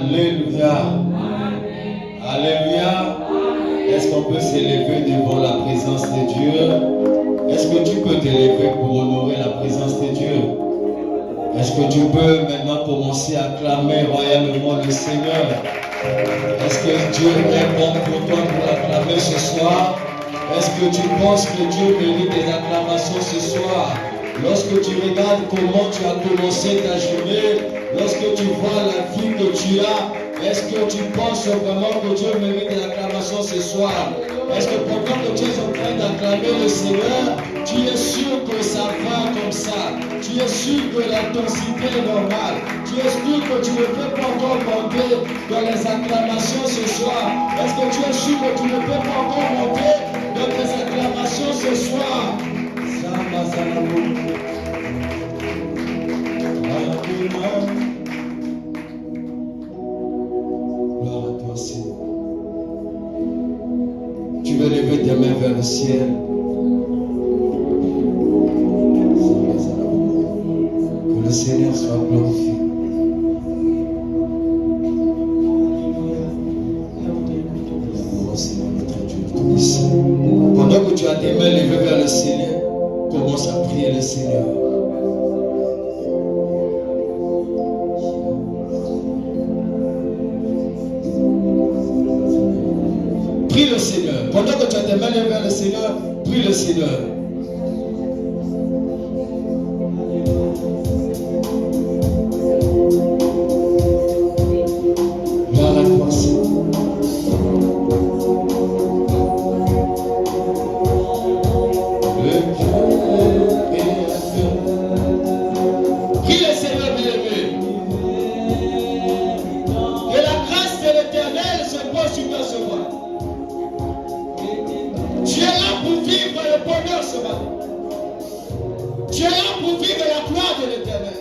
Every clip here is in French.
Alléluia. Alléluia. Est-ce qu'on peut s'élever devant la présence de Dieu? Est-ce que tu peux t'élever pour honorer la présence de Dieu? Est-ce que tu peux maintenant commencer à clamer royalement le Seigneur? Est-ce que Dieu est bon pour toi pour l'acclamer ce soir? Est-ce que tu penses que Dieu mérite des acclamations ce soir? Lorsque tu regardes comment tu as commencé ta journée, lorsque tu vois la vie que tu as, est-ce que tu penses vraiment que Dieu mérite des acclamations ce soir? Est-ce que pendant que tu es en train d'acclamer le Seigneur, tu es sûr que ça va comme ça? Tu es sûr que l'intensité est normale? Tu es sûr que tu ne peux pas encore monter dans les acclamations ce soir? Est-ce que tu es sûr que tu ne peux pas encore monter dans les acclamations ce soir? Gloire à toi, Seigneur. Tu veux lever tes mains vers le ciel. Que le Seigneur soit glorifié. Oh Seigneur, notre Dieu tout-puissant. Pendant que tu as tes mains levées vers le Seigneur, commence à prier le Seigneur. Prie le Seigneur. Pendant que tu as tes mains levées vers le Seigneur, prie le Seigneur. Gloire à toi, Seigneur. Prie le Seigneur, bien-aimé. Que la grâce de l'Éternel se pose sur toi ce matin. Tu es là pour vivre le bonheur ce matin. Tu es là pour vivre la gloire de l'Éternel.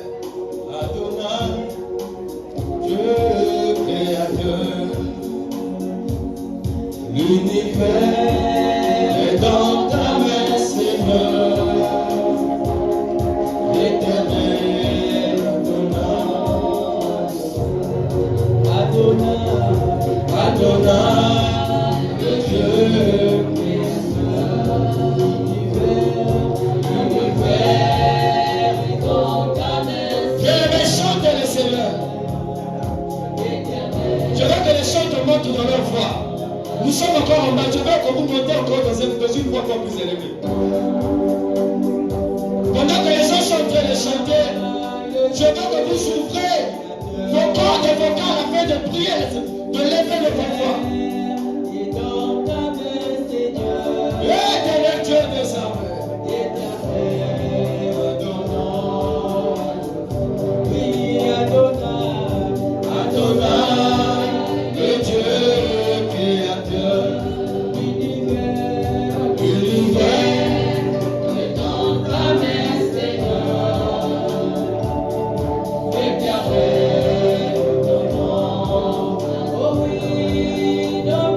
Adonai, Dieu créateur, l'univers est dans ta main, Seigneur. L'Éternel, Adonai, le Dieu. Dans leur voix. Nous sommes encore en bas. Je veux que vous montez encore dans une voix encore plus élevée. Pendant que les gens sont en train de chanter, je veux que vous ouvrez vos cordes et vos cœurs afin de prier, de lever le voix. Éternel Dieu des armées. No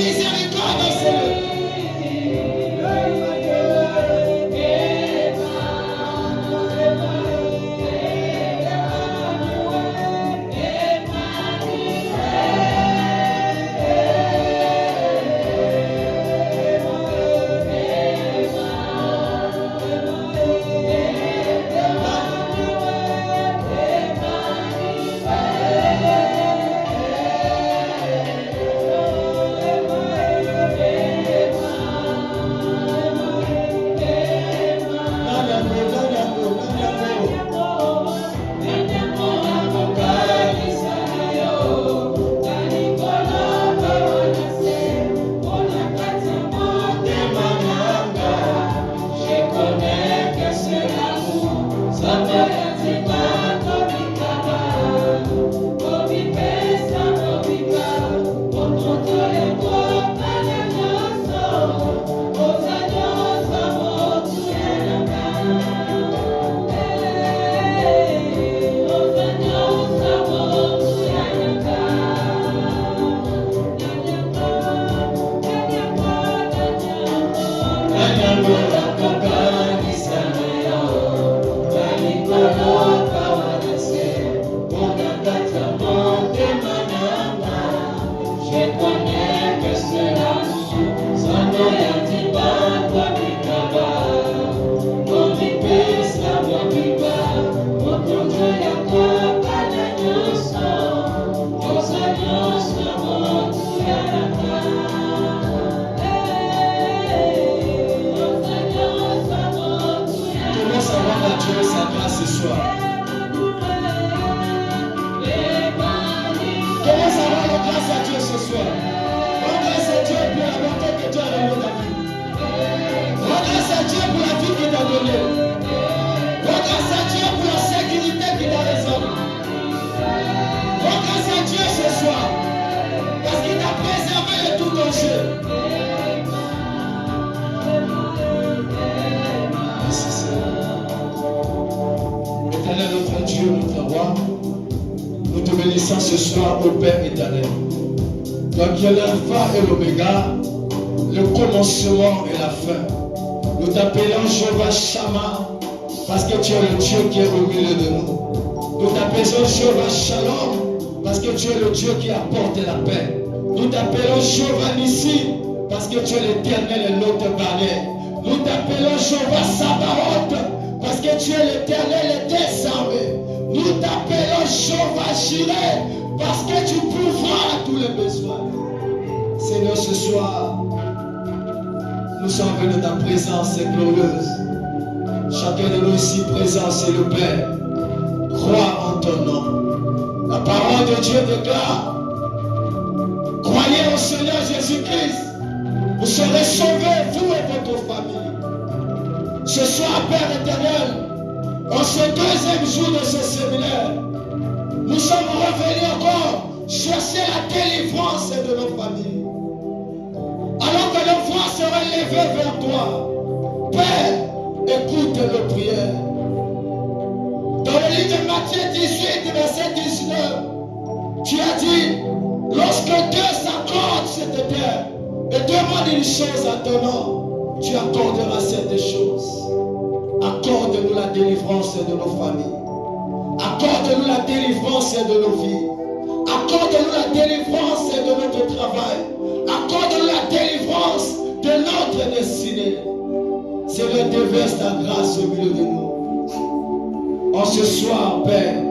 miséricorde, Seigneur. Ce soir au Père éternel, toi qui es l'alpha et l'oméga, le commencement et la fin. Nous t'appelons Jéhovah Shammah parce que tu es le Dieu qui est au milieu de nous. Nous t'appelons Jéhovah Shalom parce que tu es le Dieu qui apporte la paix. Nous t'appelons Jéhovah Nissi parce que tu es l'éternel et notre barrière. Nous t'appelons Jéhovah Sabaoth parce que tu es l'éternel et tes armées. Nous t'appelons Jéhovah Jireh parce que tu pourvois à tous les besoins. Seigneur, ce soir, nous sommes venus dans ta présence glorieuse. Chacun de nous ici présent, c'est le Père. Crois en ton nom. La parole de Dieu déclare: croyez au Seigneur Jésus-Christ. Vous serez sauvés, vous et votre famille. Ce soir, Père éternel, en ce deuxième jour de ce séminaire, nous sommes revenus encore chercher la délivrance de nos familles. Alors que nos voix seraient levées vers toi, Père, écoute nos prières. Dans le livre de Matthieu 18, verset 19, tu as dit: lorsque deux s'accordent cette terre et demandent une chose à ton nom, tu accorderas cette chose. Accorde-nous la délivrance de nos familles. Accorde-nous la délivrance de nos vies. Accorde-nous la délivrance de notre travail. Accorde-nous la délivrance de notre destinée. Seigneur, déverse ta grâce au milieu de nous. En ce soir, Père,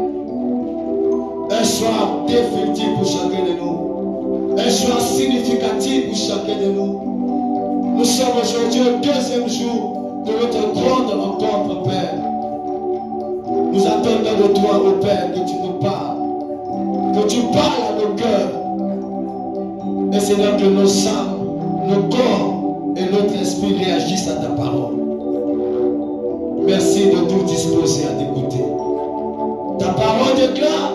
un soir définitif pour chacun de nous. Un soir significatif pour chacun de nous. Nous sommes aujourd'hui au deuxième jour de notre grande rencontre, Père. Nous attendons de toi, ô Père, que tu nous parles. Que tu parles à nos cœurs. Et Seigneur, que nos âmes, nos corps et notre esprit réagissent à ta parole. Merci de tout disposer à t'écouter. Ta parole déclare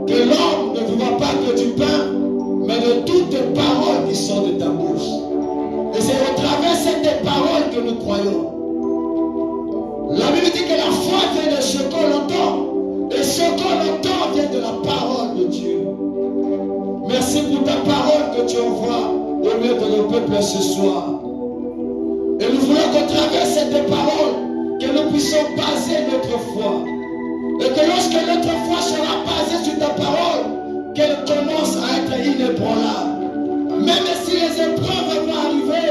que l'homme ne vivra pas que du pain, mais de toutes les paroles qui sortent de ta bouche. Et c'est au travers de cette parole que nous croyons. La Bible dit que la foi vient de ce qu'on entend. Et ce qu'on entend vient de la parole de Dieu. Merci pour ta parole que tu envoies peuple ce soir. Et nous voulons qu'au travers de cette parole, que nous puissions baser notre foi. Et que lorsque notre foi sera basée sur ta parole, qu'elle commence à être inébranlable. Même si les épreuves vont arriver,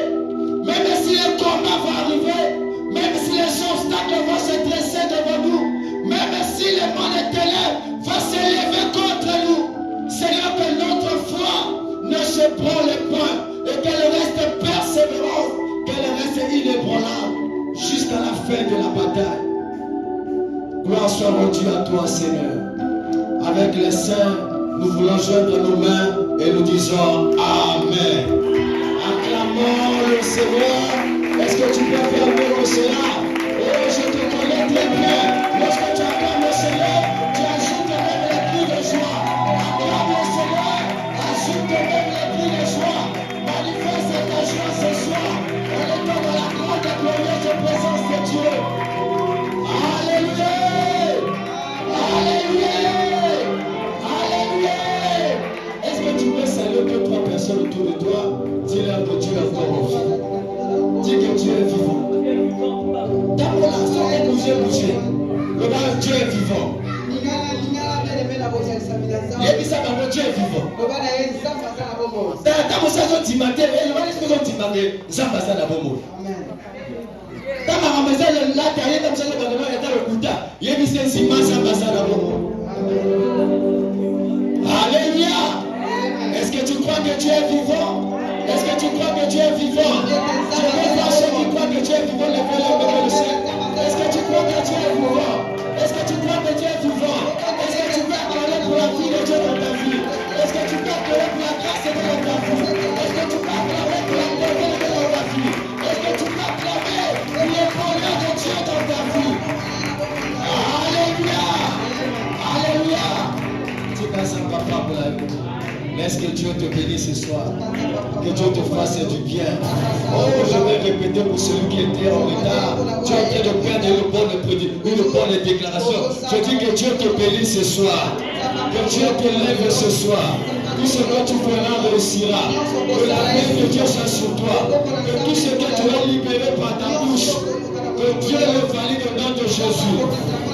même si les combats vont arriver, même si les obstacles vont se dresser devant nous, même si le monde des ténèbres va s'élever contre nous, Seigneur, que notre foi ne se branle pas et qu'elle reste persévérante, qu'elle reste inébranlable jusqu'à la fin de la bataille. Gloire soit rendue à toi, Seigneur. Avec les saints, nous voulons joindre nos mains et nous disons Amen. Acclamons le Seigneur. Est-ce que tu peux fermer le Seigneur? Oh, je te connais très bien. Lorsque tu acclames le Seigneur, tu ajoutes même les cris de joie. Acclame le Seigneur, ajoute même les cris de joie. Manifeste ta joie ce soir. On est dans la grande et glorieuse présence de Dieu. Alléluia. Alléluia. Alléluia. Est-ce que tu peux saluer que 3 personnes autour de toi? Dis-leur que Dieu est encore en vie. Dis que Dieu est vivant. Ta relation est bougée. Regarde, Dieu est vivant. Dieu est vivant. Alléluia. Est-ce que tu crois que Dieu est vivant? Est-ce que tu crois que Dieu est vivant? Je veux voir ceux qui croient que Dieu est vivant, levez les mains dans le ciel. Est-ce que tu crois que Dieu est vivant? Est-ce que tu crois que Dieu est vivant? Est-ce que tu peux acclamer pour la vie de Dieu dans ta vie? Est-ce que tu peux acclamer pour la grâce de Dieu dans ta vie? Est-ce que tu peux acclamer pour la bonté de Dieu dans ta vie? Est-ce que tu peux acclamer pour le bonheur de Dieu dans ta vie? Alléluia! Alléluia! Tu passes un papa pour la vie. Laisse que Dieu te bénisse ce soir. Que Dieu te fasse du bien. Oh, je vais répéter pour celui qui était en retard. Tu es en train de perdre une bonne déclaration. Je dis que Dieu te bénisse ce soir. Que Dieu te lève ce soir. Tout ce que tu feras réussira. Que la main de Dieu soit sur toi. Que tout ce que tu as libéré par ta bouche, que Dieu le valide au nom de Jésus.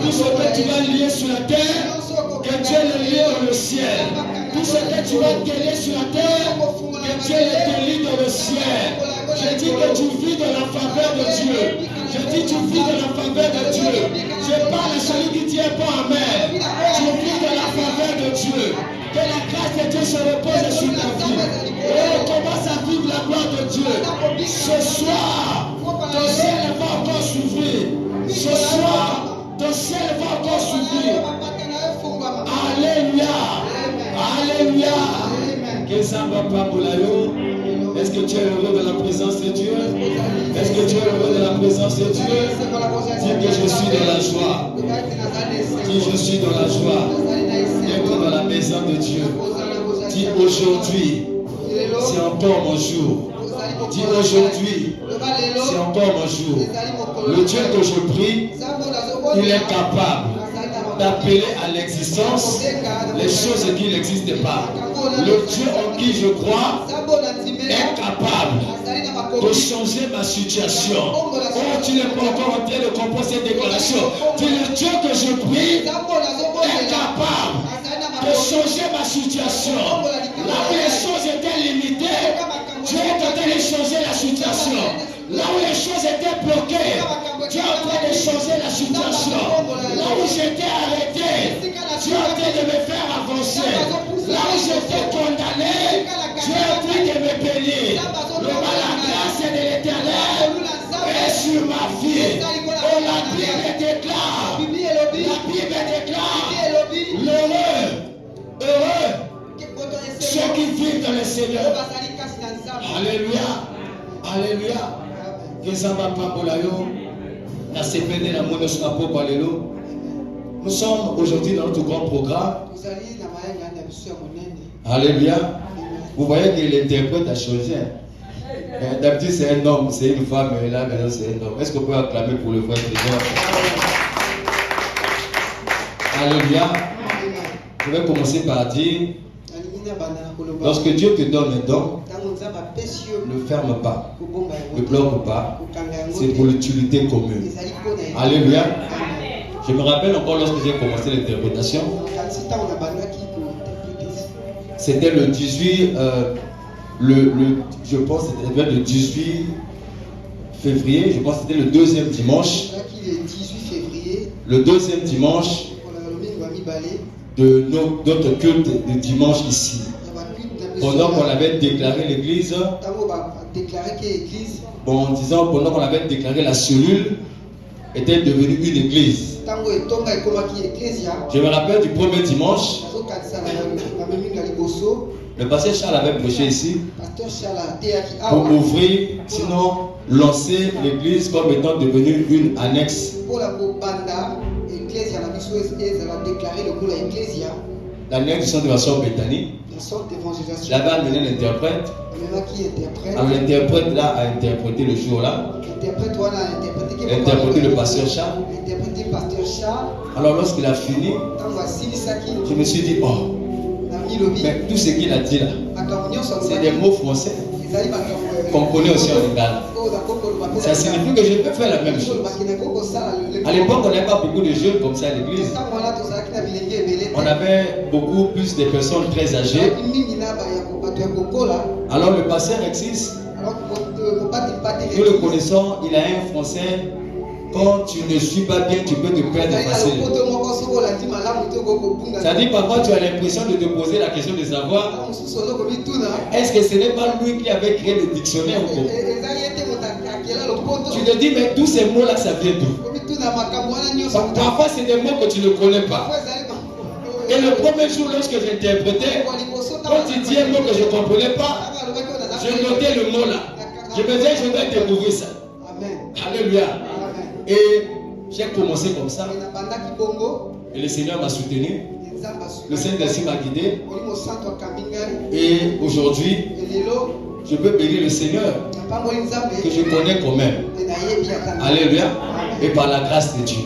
Tout ce que tu vas lier sur la terre, que Dieu le lie dans le ciel. Tout ce que tu vas délier sur la terre, que Dieu le délie dans le ciel. Je dis que tu vis dans la faveur de Dieu. Je dis que tu vis dans la faveur de Dieu. Je parle à celui qui dit pas Amen. Tu vis dans la faveur de Dieu. Que la grâce de Dieu se repose sur ta vie. Et commence à vivre la gloire de Dieu. Ce soir, ton ciel va encore s'ouvrir. Ce soir, ton ciel va encore s'ouvrir. Alléluia. Alléluia. Est-ce que tu es heureux de la présence de Dieu? Est-ce que tu es heureux de la présence de Dieu? Dis que je suis dans la joie. Dis je suis dans la joie. D'être dans la maison de Dieu. Dis aujourd'hui, c'est encore mon jour. Dis aujourd'hui, c'est encore mon jour. Le Dieu que je prie, il est capable d'appeler à l'existence les choses qui n'existent pas. Le Dieu en qui je crois est capable de changer ma situation. Oh, tu n'es pas encore en train de comprendre cette déclaration. Dis le Dieu que je prie est capable de changer ma situation. Là où les choses étaient limitées, Dieu est en train de changer la situation. Là où les choses étaient bloquées, Dieu est en train de changer la situation. Là où j'étais arrêté, Dieu est en train de me faire avancer. Là où j'étais condamné, Dieu est en train de me bénir. La grâce de l'Éternel est sur ma vie. Oh, la Bible déclare, heureux ceux qui vivent dans le Seigneur. Alléluia. Alléluia. Nous sommes aujourd'hui dans notre grand programme. Alléluia. Vous voyez que l'interprète a changé. D'habitude c'est un homme, c'est une femme, mais là maintenant c'est un homme. Est-ce qu'on peut acclamer pour le vrai trésor? Alléluia. Je vais commencer par dire Lorsque Dieu te donne un don, ne ferme pas, ne bloque pas. C'est pour l'utilité commune. Alléluia. Je me rappelle encore lorsque j'ai commencé l'interprétation. C'était le 18, je pense que c'était le 18 février, je pense que c'était le deuxième dimanche. Le deuxième dimanche de notre culte de dimanche ici. Pendant qu'on avait déclaré l'église, en disant pendant qu'on avait déclaré la cellule était devenue une église. Je me rappelle du premier dimanche, le pasteur Charles avait prêché ici pour ouvrir, sinon lancer l'église comme étant devenue une annexe. L'annexe du centre de la sœur Bethany. J'avais amené l'interprète. Alors l'interprète là a interprété le jour-là. Interprété le pasteur Charles. Alors lorsqu'il a fini, je me suis dit, oh, mais tout ce qu'il a dit là, c'est des mots français qu'on connaît aussi en Uganda. Ça signifie que je peux faire la même chose. À l'époque, on n'avait pas beaucoup de jeunes comme ça à l'église. On avait beaucoup plus de personnes très âgées. Alors le pasteur Alexis, nous le connaissons, il a un français. Quand tu ne suis pas bien, tu peux te perdre facilement. C'est-à-dire parfois tu as l'impression de te poser la question de savoir est-ce que ce n'est pas lui qui avait créé le dictionnaire ou quoi? Tu te dis mais tous ces mots là ça vient d'où? Parfois c'est des mots que tu ne connais pas. Et le premier jour lorsque j'interprétais, quand il dit un mot que je ne comprenais pas, je notais le mot là. Je me disais je vais découvrir ça. Alléluia. Et j'ai commencé comme ça. Et le Seigneur m'a soutenu. Le Saint-Esprit m'a guidé. Et aujourd'hui, je peux bénir le Seigneur que je connais quand même. Alléluia. Et par la grâce de Dieu.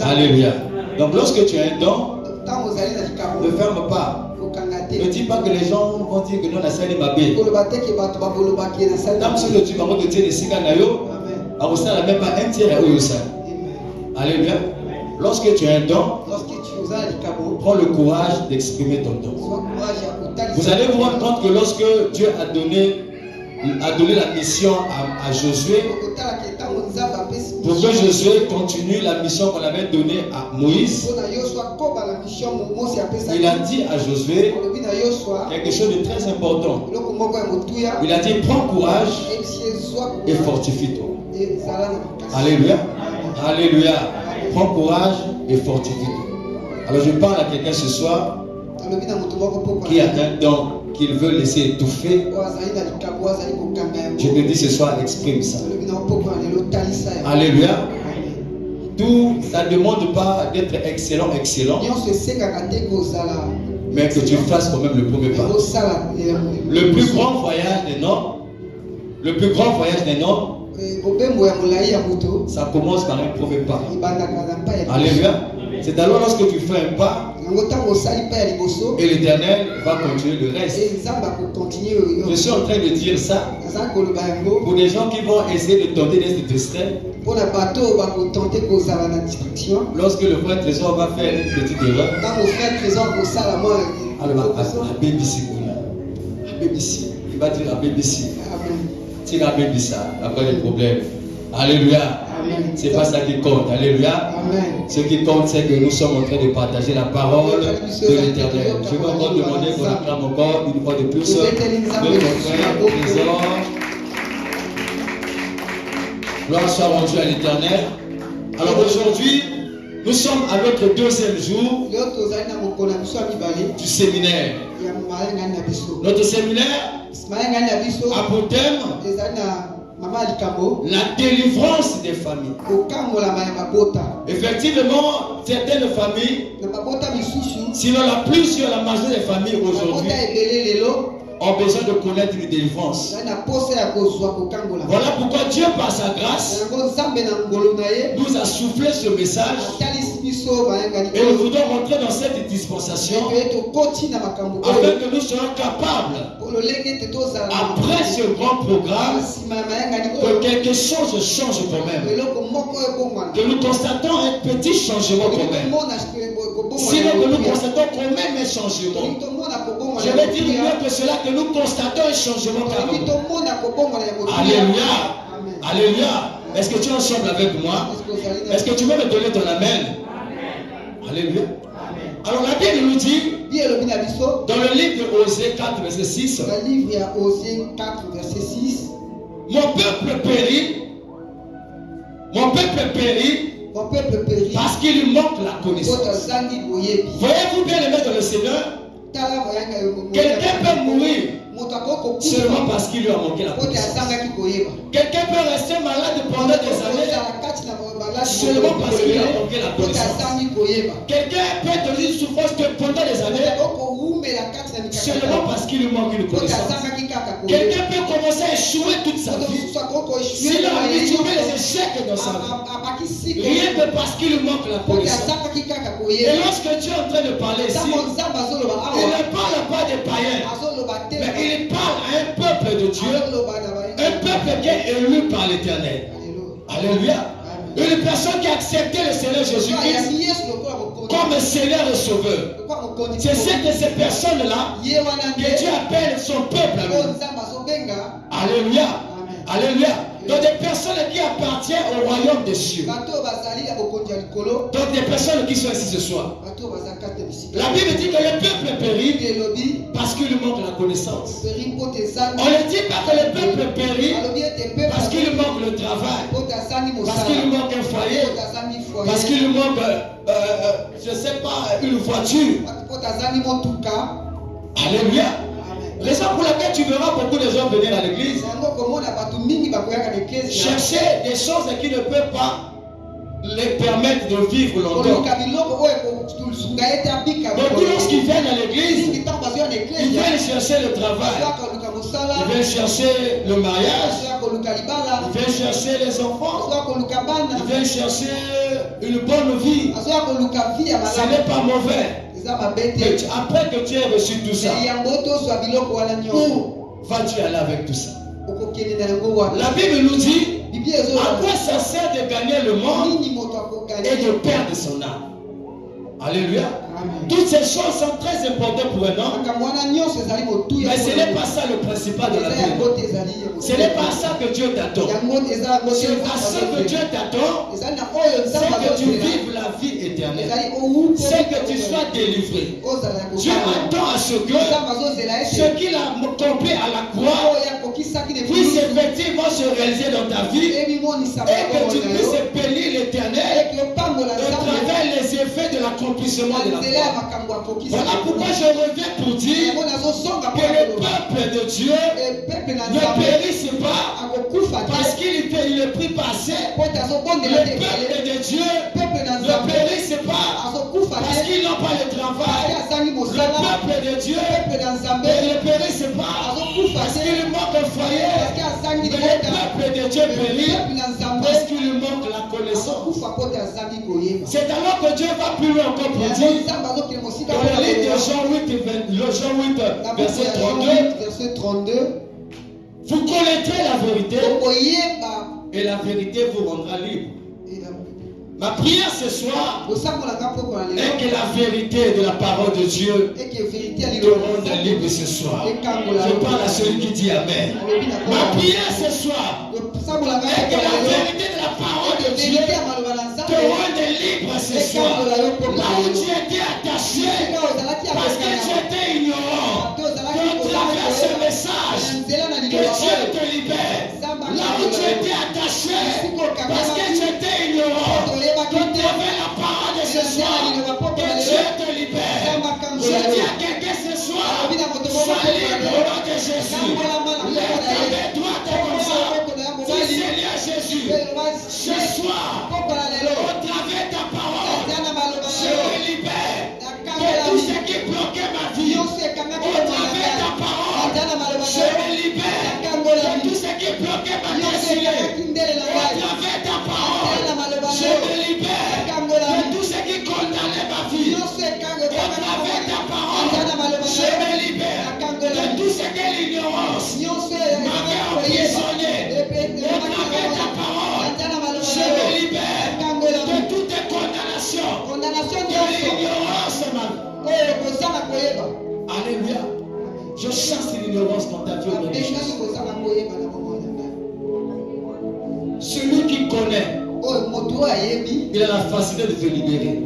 Alléluia. Donc lorsque tu as un don, ne ferme pas. Ne dis pas que les gens vont dire que non, la salle est ma belle. Tant que tu vas me dire les ciganayo. Même pas un tiers à eux. Alléluia. Lorsque tu as un don, prends le courage d'exprimer ton don. Vous allez vous rendre compte que lorsque Dieu a donné la mission à Josué, pour que Josué continue la mission qu'on avait donnée à Moïse, il a dit à Josué quelque chose de très important. Il a dit prends courage et fortifie-toi. Alléluia. Alléluia. Prends courage et fortifie-toi. Alors je parle à quelqu'un ce soir qui a un don qu'il veut laisser étouffer. Je te dis ce soir, exprime ça. Alléluia. Tout, ça ne demande pas d'être excellent, mais que tu fasses quand même le premier pas. Le plus grand voyage d'un homme, ça commence par un premier pas. Alléluia. C'est alors lorsque tu fais un pas et l'Éternel va continuer le reste. Je suis en train de dire ça pour des gens qui vont essayer de tenter d'être distraits. Lorsque le frère Trésor va faire une petite erreur, alors à BBC, il va dire à BBC. Si la Bible dit ça, il n'y a pas de problème. Alléluia. C'est pas ça qui compte. Alléluia. Ce qui compte, c'est que nous sommes en train de partager la parole de l'Éternel. Je vais encore demander qu'on acclame encore une fois de plus de notre frère Trésor. Gloire soit rendue à l'Éternel. Alors aujourd'hui, nous sommes à notre deuxième jour du séminaire. Notre séminaire a pour thème la délivrance des familles. Effectivement, certaines familles, sinon la plusieurs, la majorité des familles aujourd'hui, ont besoin de connaître une délivrance. Voilà pourquoi Dieu, par sa grâce, nous a soufflé ce message Et nous voulons rentrer dans cette dispensation afin que nous soyons capables, après ce grand programme, que quelque chose change quand même. Que nous constatons un petit changement quand même. Sinon que nous constatons quand même un changement. Je vais dire mieux que cela, que nous constatons un changement quand même. Alléluia. Alléluia. Est-ce que tu es ensemble avec moi? Est-ce que tu veux me donner ton amen? Alléluia. Alors la Bible nous dit, dans le livre de Osée 4, verset 6, mon peuple périt parce qu'il lui manque la connaissance. Voyez-vous bien les mains dans le Seigneur? Quelqu'un peut mourir seulement parce qu'il lui a manqué la connaissance. Quelqu'un peut rester malade pendant des années seulement parce qu'il a manqué la connaissance. Quelqu'un peut donner une souffrance pendant des années seulement parce qu'il lui manque une connaissance. Quelqu'un peut commencer à échouer toute sa vie. S'il a trouvé les échecs dans sa vie, rien que parce qu'il lui manque la connaissance. Et lorsque Dieu est en train de parler ici, il ne parle pas des païens, mais il parle à un peuple de Dieu, un peuple qui est élu par l'Éternel. Alléluia. Une personne qui a accepté le Seigneur Jésus-Christ comme Seigneur et Sauveur. C'est de ces personnes-là que Dieu appelle son peuple. Alléluia. Alléluia. Donc des personnes qui appartiennent au royaume des cieux. Donc des personnes qui sont ici ce soir. La Bible dit que le peuple périt parce qu'il lui manque la connaissance. On ne dit pas que le peuple périt parce qu'il lui manque le travail, parce qu'il lui manque un foyer, parce qu'il lui manque, je ne sais pas, une voiture. Alléluia. Raison pour laquelle tu verras beaucoup de gens venir à l'église chercher des choses qui ne peuvent pas les permettre de vivre longtemps. Donc lorsqu'ils viennent à l'église, ils viennent chercher le travail, ils viennent chercher le mariage, ils viennent chercher les enfants, ils viennent chercher une bonne vie. Ce n'est pas mauvais. Mais après que tu aies reçu tout ça, où vas-tu aller avec tout ça? La Bible nous dit, à quoi ça sert de gagner le monde et de perdre son âme? Alléluia. Toutes ces choses sont très importantes pour un homme. Mais ce n'est pas ça le principal de la vie. Ce n'est pas ça que Dieu t'attend. C'est à ce que Dieu t'attend, c'est que tu vives la vie éternelle. C'est que tu sois délivré. Dieu attend à ce que ce qu'il a accompli à la croix puisse effectivement se réaliser dans ta vie et que tu puisses bénir l'éternel à travers les effets de l'accomplissement de la croix. Voilà pourquoi je reviens pour dire que le peuple de Dieu ne périsse pas parce qu'il est pris passé. Le peuple de Dieu ne périsse pas parce qu'ils n'ont pas le travail. Le peuple de Dieu ne périsse pas parce qu'il manque un foyer. Le peuple de Dieu périt parce qu'il manque la connaissance. C'est alors que Dieu va plus loin encore pour dire dans le livre de Jean 8, verset 32, vous connaîtrez la vérité et la vérité vous rendra libre. Ma prière ce soir est que la vérité de la parole de Dieu te rende libre ce soir. Je parle à celui qui dit Amen. Ma prière ce soir est que la vérité de la parole de Dieu te rende libre ce soir. Là où tu étais attaché parce que tu étais ignorant, que travers ce message, que Dieu te libère. Là où tu étais attaché parce que tu étais ignorant, que travers la parole de ce soir, que Dieu te libère. Je dis à quelqu'un ce soir, sois libre au nom de Jésus. Lève-toi comme ça. Dis Seigneur Jésus, ce soir, au travers ta parole, je me libère de tout ce qui bloquait ma vie. Au travers ta parole, je me libère de tout ce qui bloquait ma destinée. Au travers ta parole, je me libère de tout ce qui je chasse l'ignorance dans ta vie au nom de Jésus. Celui qui connaît, il a la facilité de te libérer.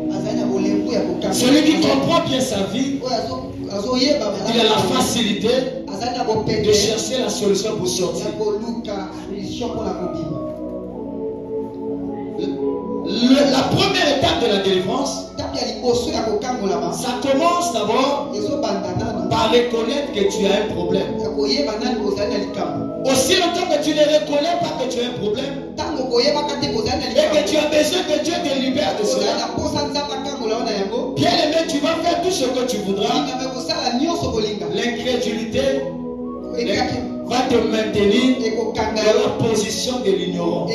Celui qui comprend bien sa vie, il a la facilité de chercher la solution pour sortir. La première étape de la délivrance, ça commence d'abord par reconnaître que tu as un problème. Aussi longtemps que tu ne reconnais pas que tu as un problème et que tu as besoin que Dieu te libère de cela, bien aimé, tu vas faire tout ce que tu voudras. L'incrédulité va te maintenir dans la position de l'ignorant.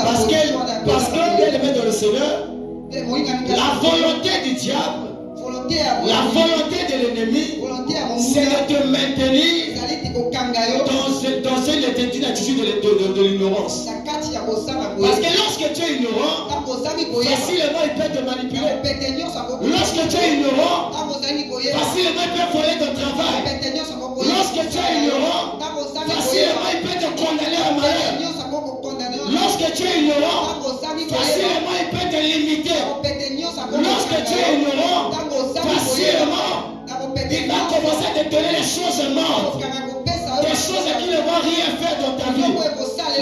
Parce que bien aimé dans le Seigneur, la volonté du diable, la volonté de l'ennemi, c'est de te maintenir dans une attitude de l'ignorance. Parce que lorsque tu es ignorant, facilement il peut te manipuler. Lorsque tu es ignorant, facilement il peut voler ton travail. Lorsque tu es ignorant, facilement il peut te condamner à malheur. Lorsque tu es ignorant, facilement il peut te limiter. Lorsque tu es ignorant, facilement il va commencer à te donner les choses mortes, des choses qui ne vont rien faire dans ta vie.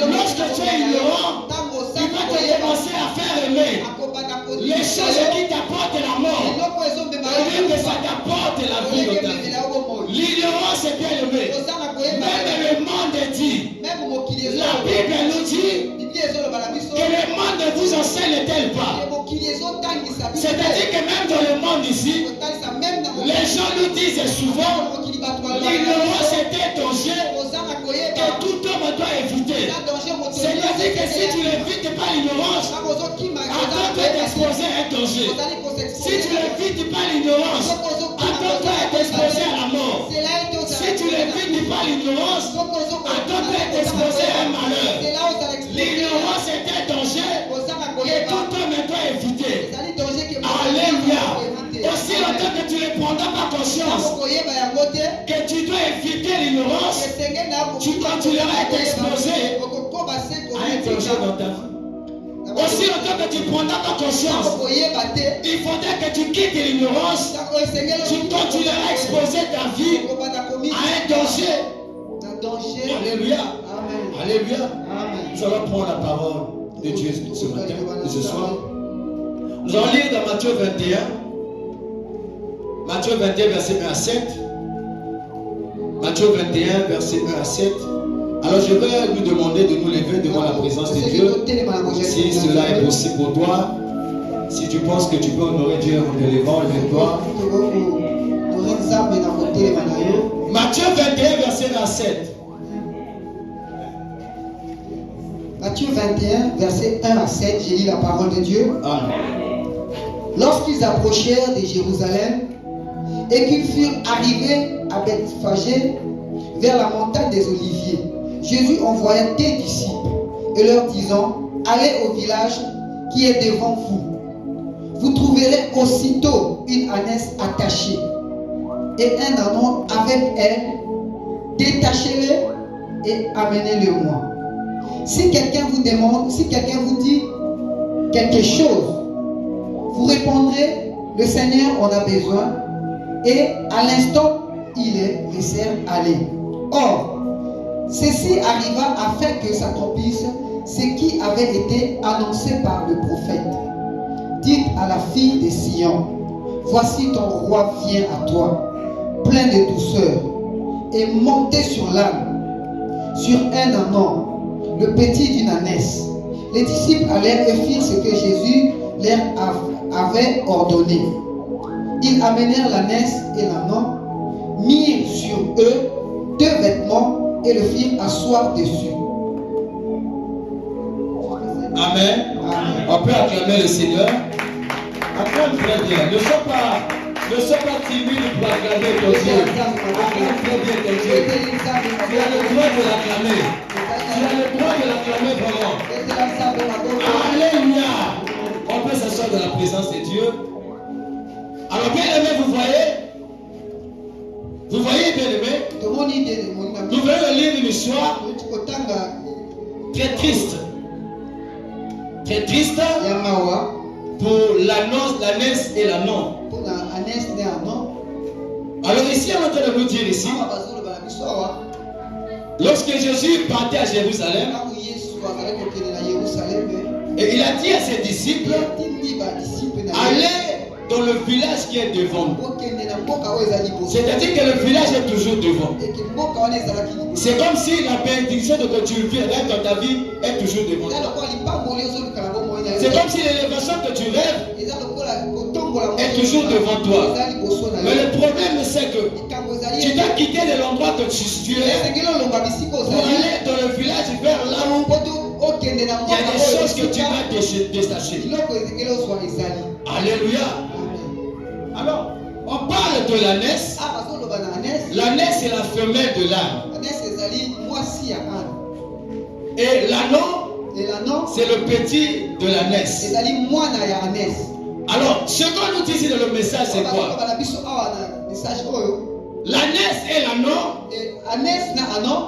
Lorsque tu es ignorant, il va te commencer à faire aimer les choses qui t'apportent la mort, au lieu que ça t'apporte la vie dans ta vie. L'ignorance est bien aimée. Même le monde dit, la Bible nous dit que le monde ne vous enseigne-t-elle pas. C'est-à-dire que même dans le monde ici, les gens nous disent souvent, l'ignorance est un danger que tout homme doit éviter. C'est-à-dire que si tu n'évites pas l'ignorance, attends-toi d'exposer à un danger. Si tu n'évites pas l'ignorance, attends-toi d'exposer à la mort. Si tu n'évites pas l'ignorance, attends-toi d'exposer à un malheur. L'ignorance est un danger que tout homme doit éviter. Alléluia. Aussi longtemps que tu ne prendras pas conscience que tu dois éviter l'ignorance, tu continueras à être exposé à un danger dans ta vie. Aussi longtemps que tu ne prendras pas conscience, il faudrait que tu quittes l'ignorance, tu continueras à exposer ta vie à un danger. Alléluia. Alléluia. Nous allons prendre la parole de Dieu ce matin, ce soir. Nous allons lire dans Matthieu 21. Matthieu 21, verset 1 à 7. Matthieu 21, verset 1 à 7. Alors je vais lui demander de nous lever devant la présence de Dieu. Si cela est possible pour toi, si tu penses que tu peux honorer Dieu en te levant, lève-toi. Matthieu 21, verset 1 à 7. Matthieu 21, verset 1 à 7, j'ai lu la parole de Dieu. Amen. Lorsqu'ils approchèrent de Jérusalem et qu'ils furent arrivés à Bethphagée, vers la montagne des Oliviers, Jésus envoya des disciples et leur disant, allez au village qui est devant vous. Vous trouverez aussitôt une ânesse attachée et un ânon avec elle. Détachez-le et amenez-le-moi. Si quelqu'un vous demande, si quelqu'un vous dit quelque chose, vous répondrez, le Seigneur en a besoin, et à l'instant, ils les laissèrent aller. Or, ceci arriva afin que s'accomplisse ce qui avait été annoncé par le prophète. Dites à la fille de Sion, voici ton roi vient à toi, plein de douceur, et montez sur l'âne, sur un ânon, le petit d'une ânesse. Les disciples allèrent et firent ce que Jésus leur avait ordonné. Ils amenèrent l'ânesse et l'ânon, mirent sur eux 2 vêtements et le firent asseoir dessus. Amen. Amen. On peut acclamer le Seigneur. Acclame très bien. Ne sois pas timide pour acclamer ton Dieu. Acclame très bien ton Dieu. Tu as le droit de l'acclamer. Tu as le droit de l'acclamer vraiment. Alléluia. On peut s'asseoir dans la présence de Dieu. Alors bien aimé, vous Vous voyez, bien aimé, nous venons de lire une histoire très triste. Très triste pour l'ânesse et l'ânon. Alors ici, on est en train de nous dire ici, lorsque Jésus partait à Jérusalem, et il a dit à ses disciples, allez dans le village qui est devant nous. C'est-à-dire que le village est toujours devant. C'est comme si la bénédiction de que tu rêves dans ta vie est toujours devant toi. C'est comme si l'élévation que tu rêves est toujours devant toi. Mais le problème c'est que tu dois quitter de l'endroit que tu es pour aller dans le village vers là où il y a des choses que tu vas détacher. Alléluia. Alors, on parle de l'ânesse. L'ânesse c'est la femelle de l'âne. Et l'ânon, c'est le petit de l'ânesse. Alors, ce qu'on nous dit ici dans le message, c'est quoi? L'ânesse et l'ânon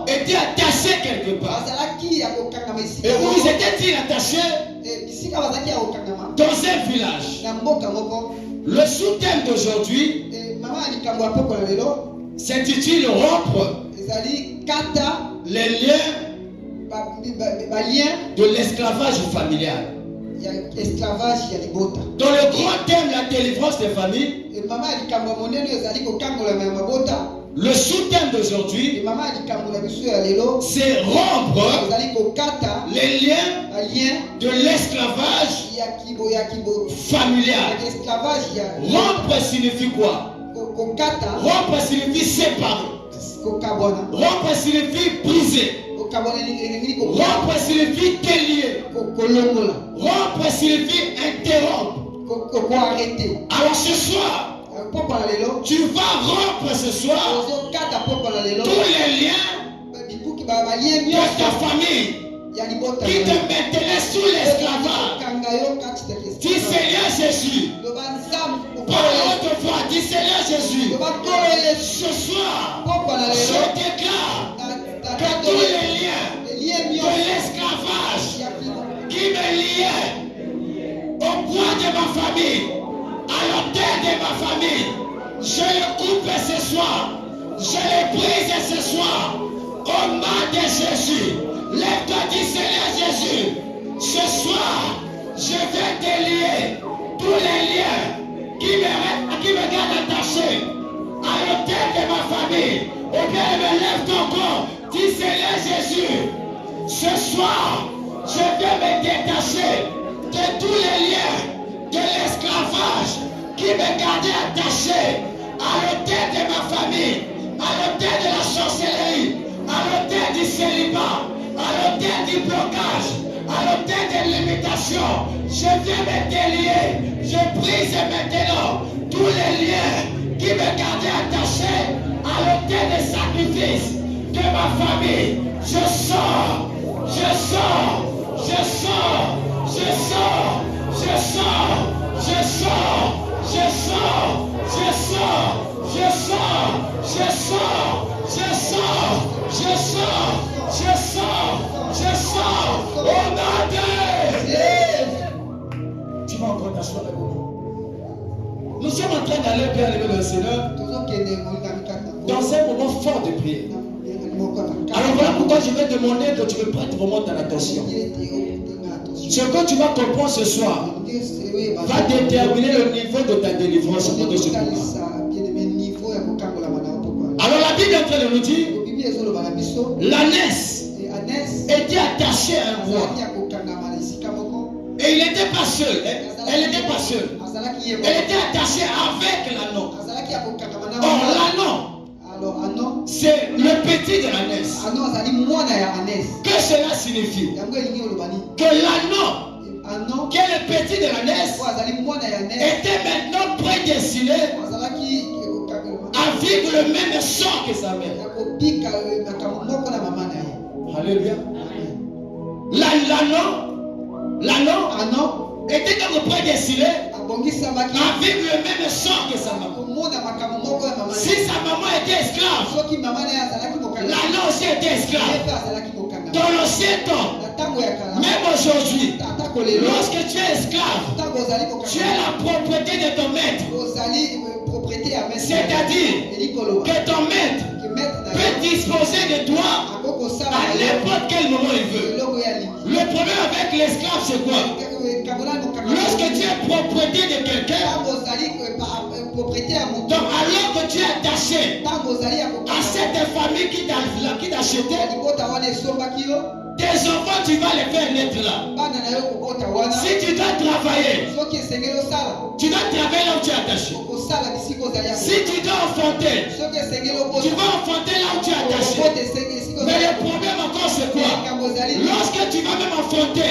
étaient attachés quelque part. Et où ils étaient-ils attachés? Dans un village. Le sous-thème d'aujourd'hui s'intitule rompre les liens de l'esclavage familial. Dans le grand thème, la délivrance des familles, le sous-thème d'aujourd'hui, c'est rompre les liens de l'esclavage familial. Rompre signifie quoi? Rompre signifie séparer. Rompre signifie briser. Rompre signifie délier. Rompre signifie interrompre. Alors ce soir, tu vas rompre ce soir tous les liens de ta famille qui te maintenaient sous l'esclavage. Dis Seigneur Jésus. Par l'autre fois, dis Seigneur Jésus. Ce soir, je déclare que tous les liens de l'esclavage qui me liaient au poids de ma famille, à l'autel de ma famille, je les coupe ce soir, je les brise ce soir, au nom de Jésus. Lève-toi, dis Seigneur Jésus, ce soir, je vais délier tous les liens qui me gardent attaché à l'autel de ma famille. Ou bien me lève ton corps, dis Seigneur Jésus, ce soir, je vais me détacher de tous les liens de l'esclavage qui me gardait attaché à l'autel de ma famille, à l'autel de la sorcellerie, à l'autel du célibat, à l'autel du blocage, à l'autel de l'imitation. Je viens me délier, je brise maintenant tous les liens qui me gardaient attaché à l'autel des sacrifices de ma famille. Je sors, je sors, je sors, je sors, je sors, je sors, je sors, je sors, je sors, je sors, je sors, je sors, je sors, je sors, au nom de Jésus. Tu vas encore t'asseoir avec moi. Nous sommes en train d'aller vers le Seigneur dans un moment fort de prière. Alors voilà pourquoi je vais demander que tu me prêtes vraiment ton attention. Ce que tu vas comprendre ce soir va déterminer le niveau de ta délivrance au cours de ce moment. Alors la Bible est en train de nous dire, l'ânesse était attachée à un roi. Et il n'était pas seul. Elle n'était pas seule. Elle était attachée avec l'ânon. Or l'ânon, c'est le petit de l'ânesse. Que cela signifie? Que l'ânon, qui est le petit de l'ânesse, était maintenant prédestiné à vivre le même sort que sa mère. Alléluia. L'ânon était donc prédestiné avec le même sang que sa maman. Si sa maman était esclave, l'anneau aussi était esclave. Dans l'ancien temps, même aujourd'hui, lorsque tu es esclave, tu es la propriété de ton maître. C'est-à-dire que ton maître peut disposer de toi à n'importe quel moment il veut. Le problème avec l'esclave, c'est quoi? Lorsque tu es propriété de quelqu'un, donc alors que tu es attaché à cette famille qui t'a acheté, tes enfants, tu vas les faire naître là. Si tu dois travailler, tu dois travailler là où tu es attaché. Si tu dois enfanter, tu vas enfanter là où tu es attaché. Mais le problème encore, c'est quoi? Lorsque tu vas même enfanter,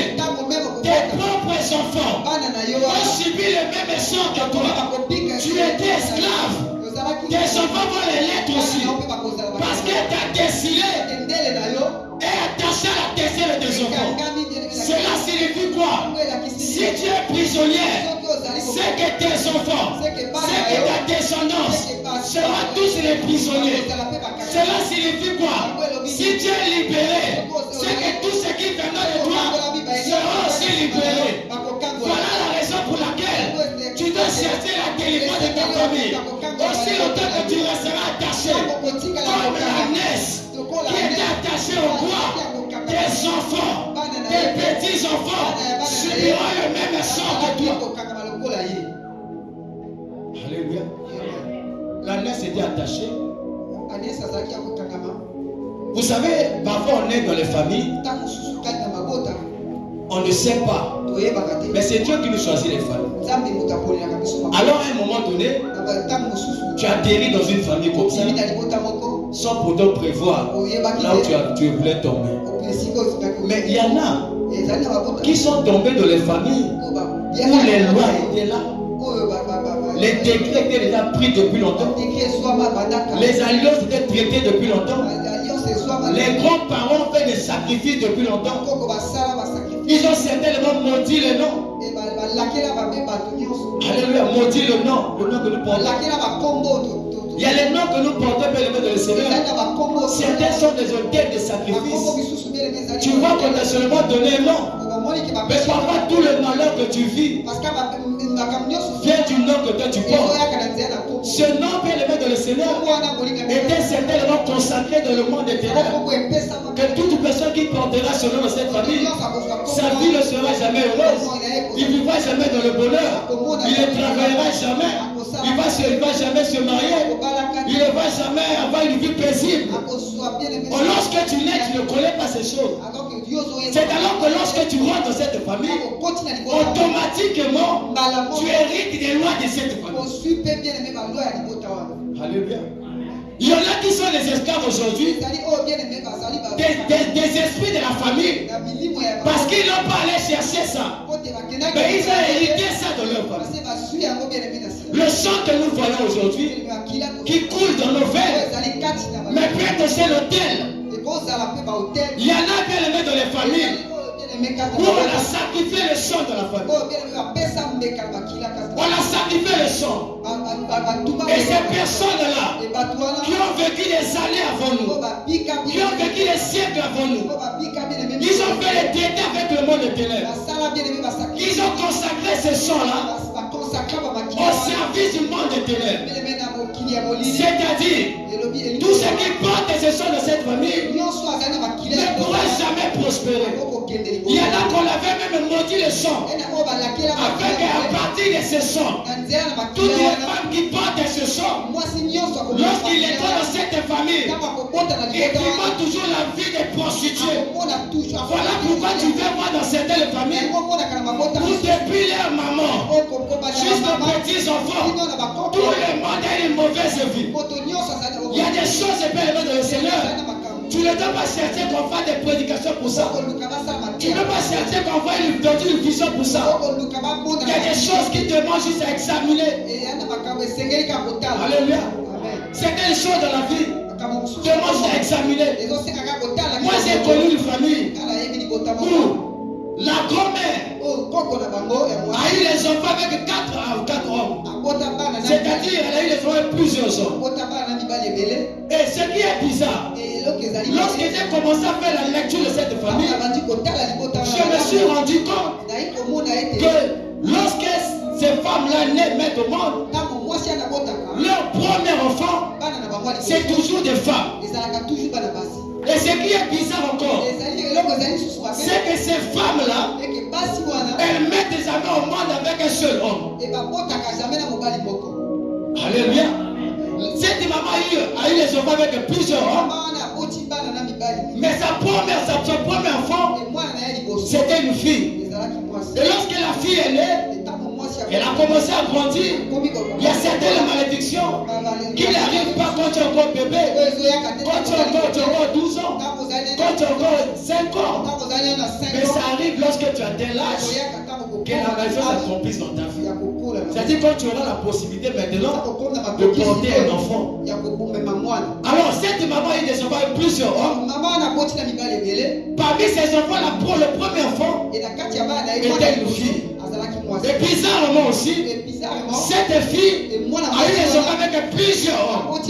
tes propres enfants ont subi le même sort que toi. Tu étais esclave. Tes enfants vont les l'être aussi. Parce que ta destinée est attachée à la destinée de tes enfants. Cela signifie quoi? Si tu es prisonnier, c'est que tes enfants, c'est que ta descendance seront tous les prisonniers. Cela signifie quoi? Si tu es libéré, c'est que tous ceux qui viendront de toi seront aussi libérés. Voilà la raison pour laquelle tu dois chercher la délivrance de ta famille. Aussi longtemps que tu resteras attaché comme la naisse qui était attachée au bois, tes enfants, tes petits-enfants subiront le même sort que toi. Alléluia. La naisse était attachée. Vous savez, parfois on est dans les familles, on ne sait pas. Mais c'est Dieu qui nous choisit les familles. Alors à un moment donné, tu atterris dans une famille comme ça, sans pourtant prévoir là où tu voulais tomber. Mais il y en a qui sont tombés dans les familles où les lois étaient là. Les décrets étaient déjà pris depuis longtemps. Les alliances étaient traitées depuis longtemps. Les grands-parents ont fait des sacrifices depuis longtemps. Ils ont certainement maudit le nom. Alléluia, maudit le nom que nous portons. Il y a les noms que nous portons, bien aimés de le Seigneur. Certains sont des hôtels de sacrifice. Tu vois qu'on t'a seulement donné un nom. Mais parfois tout le malheur que tu vis vient du nom que toi tu portes. Ce nom, bien aimé de le Seigneur, était certainement consacré dans le monde des ténèbres. Que toute personne qui portera ce nom dans cette famille, sa vie ne sera jamais heureuse. Il ne vivra jamais dans le bonheur. Il ne travaillera jamais. Il ne va jamais se marier. Il ne va jamais avoir une vie paisible. Lorsque tu nais, tu ne connais pas ces choses. C'est alors que lorsque tu rentres dans cette famille, automatiquement, tu hérites des lois de cette famille. Alléluia. Il y en a qui sont des esclaves aujourd'hui, des esprits de la famille, parce qu'ils n'ont pas allé chercher ça. Mais ils ont hérité ça de leur famille. Le sang que nous voyons aujourd'hui, qui coule dans nos veines, mais peut être l'autel. Il y en a bien aimés dans les familles où on a sacrifié le sang de la famille. On a sacrifié le sang. Et ces personnes-là qui ont vécu des années avant nous, qui ont vécu des siècles avant nous, ils ont fait les traités avec le monde des ténèbres. Ils ont consacré ce sang-là au service du monde des ténèbres. C'est-à-dire, tous ceux qui portent ce sang de cette famille ne pourront jamais prospérer. Il y en a qu'on avait même maudit le sang, afin qu'à partir de ce sang, toutes les femmes qui portent ce sang, lorsqu'ils est dans cette famille, ils vivent toujours la vie des prostituées. Voilà pourquoi tu veux voir dans certaines familles, où depuis leur maman, jusqu'aux petits enfants, tout le monde a une mauvaise vie. Il y a des choses belles dans le Seigneur. Tu ne dois pas chercher qu'on fasse des prédications pour ça. Tu ne dois pas chercher qu'on fasse une vision pour ça. Il y a des choses qui te demandent juste à examiner. Alléluia. Certaines choses dans la vie demandent juste à examiner. Moi j'ai connu une famille où La grand-mère a eu les enfants avec 4 hommes. C'est-à-dire, elle a eu les enfants avec plusieurs hommes. Et ce qui est bizarre, lorsque j'ai commencé à faire la lecture de cette famille, je me suis rendu compte que lorsque ces femmes-là naissent au monde, leur premier enfant, c'est toujours des femmes. Et ce qui est bizarre encore, c'est que ces femmes-là, elles mettent des amis au monde avec un seul homme. Alléluia. Cette maman a eu les enfants avec plusieurs hommes. Mais son premier enfant, c'était une fille. Et lorsque la fille est née, elle a commencé à grandir. Il y a certaines malédictions qui n'arrivent pas quand tu es encore bébé, quand tu as encore 12 ans, quand tu as encore 5 ans. Mais ça arrive lorsque tu as tel âge que la maison s'accomplisse dans ta vie. C'est-à-dire quand tu auras la possibilité maintenant de porter un enfant. Alors cette maman a eu des enfants avec plusieurs hommes. Parmi ces enfants-là, pour le premier enfant, était une fille. Et bizarrement aussi, cette fille a eu des enfants avec plusieurs hommes. Ce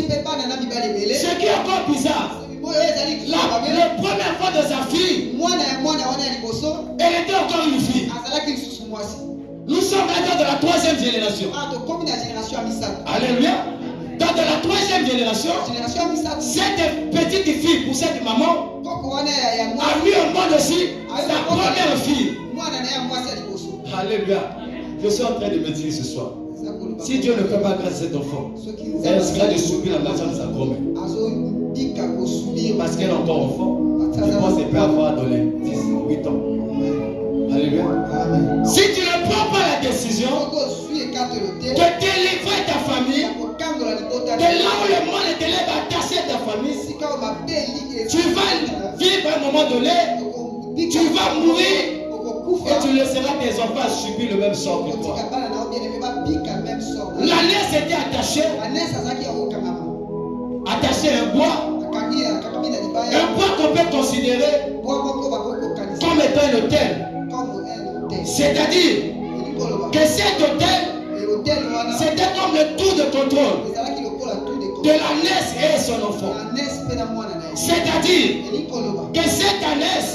qui est encore bizarre, le premier enfant de sa fille, elle était encore une fille. Nous sommes maintenant dans la 3e génération. Alléluia. Dans la 3e génération, cette petite fille pour cette maman a mis au monde aussi sa première fille. Alléluia. Je suis en train de me dire ce soir, si Dieu ne fait pas grâce à cet enfant, elle risquera de subir la maison de sa grand-mère. Parce qu'elle est encore enfant. Je pense qu'elle peut avoir dans les 18 ans. Alléluia. Si tu ne prends pas la décision de délivrer ta famille, de là où le monde est élève attaché à ta famille, tu vas vivre à un moment donné, tu vas mourir et tu laisseras tes enfants subir le même sort que toi. La nièce était attachée à un bois qu'on peut considérer comme étant un hôtel. C'est-à-dire que cet hôtel, c'était comme le tour de contrôle de la nièce et son enfant. C'est-à-dire que cette nièce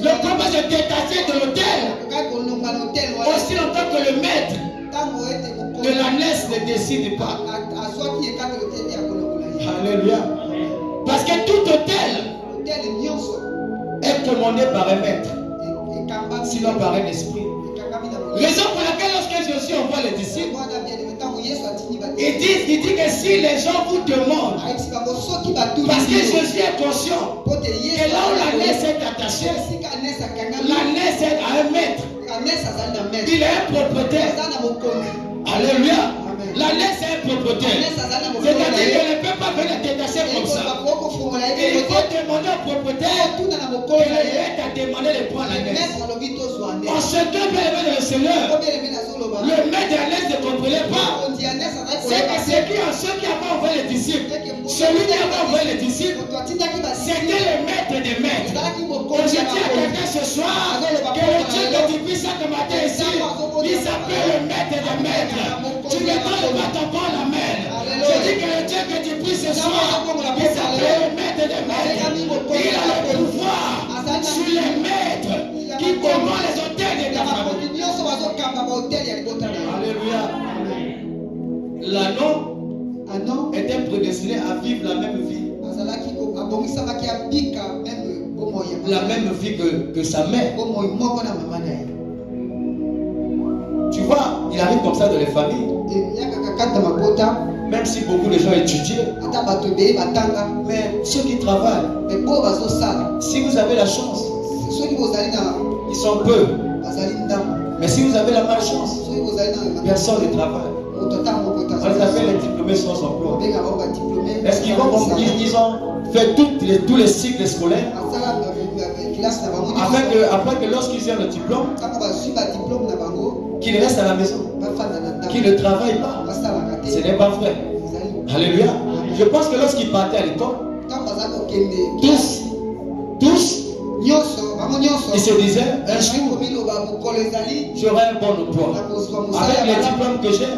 ne peut pas se détacher de l'hôtel aussi longtemps que le maître de la nièce ne décide pas. Alléluia. Parce que tout hôtel est commandé par un maître, sinon par un esprit. Raison pour laquelle lorsque Jésus envoie les disciples, il dit que si les gens vous demandent, parce que Jésus est conscient que là où la nièce est attachée, la nièce est à un maître. Il est un propriétaire. Alléluia. La nièce est un propriétaire. C'est-à-dire qu'elle ne peut pas venir détacher comme ça. Et il faut demander au propriétaire qu'il arrête à demander de prendre la nièce. En ce temps, bien aimé le Seigneur, le maître de la nièce ne comprenait pas. C'est que ceux qui avaient envoyé les disciples, celui qui avait envoyé les disciples, c'était le maître des maîtres. Et je dis à quelqu'un ce soir que le Dieu que tu puisses ce matin ici, il s'appelle le maître des maîtres. Tu ne donnes pas ton corps la main. Je dis que le Dieu que tu puisses ce soir, il s'appelle le maître des maîtres. Il a le pouvoir sur les maîtres qui commandent les hôtels de ta famille. Alléluia. L'anneau était prédestiné à vivre la même vie. La même vie que sa mère. Tu vois, il arrive comme ça dans les familles. Même si beaucoup de gens étudient, mais ceux qui travaillent, si vous avez la chance, ils sont peu. Mais si vous avez la malchance, personne ne travaille. On les appelle les diplômés sans emploi. Est-ce qu'ils ont fait tous les cycles scolaires afin que lorsqu'ils aient le diplôme, qu'ils restent à la maison, qu'ils ne travaillent pas? Ce n'est pas vrai. Alléluia. Je pense que lorsqu'ils partaient à l'école, tous Il se disait, un jour, j'aurai un bon emploi. Avec les diplômes que j'ai,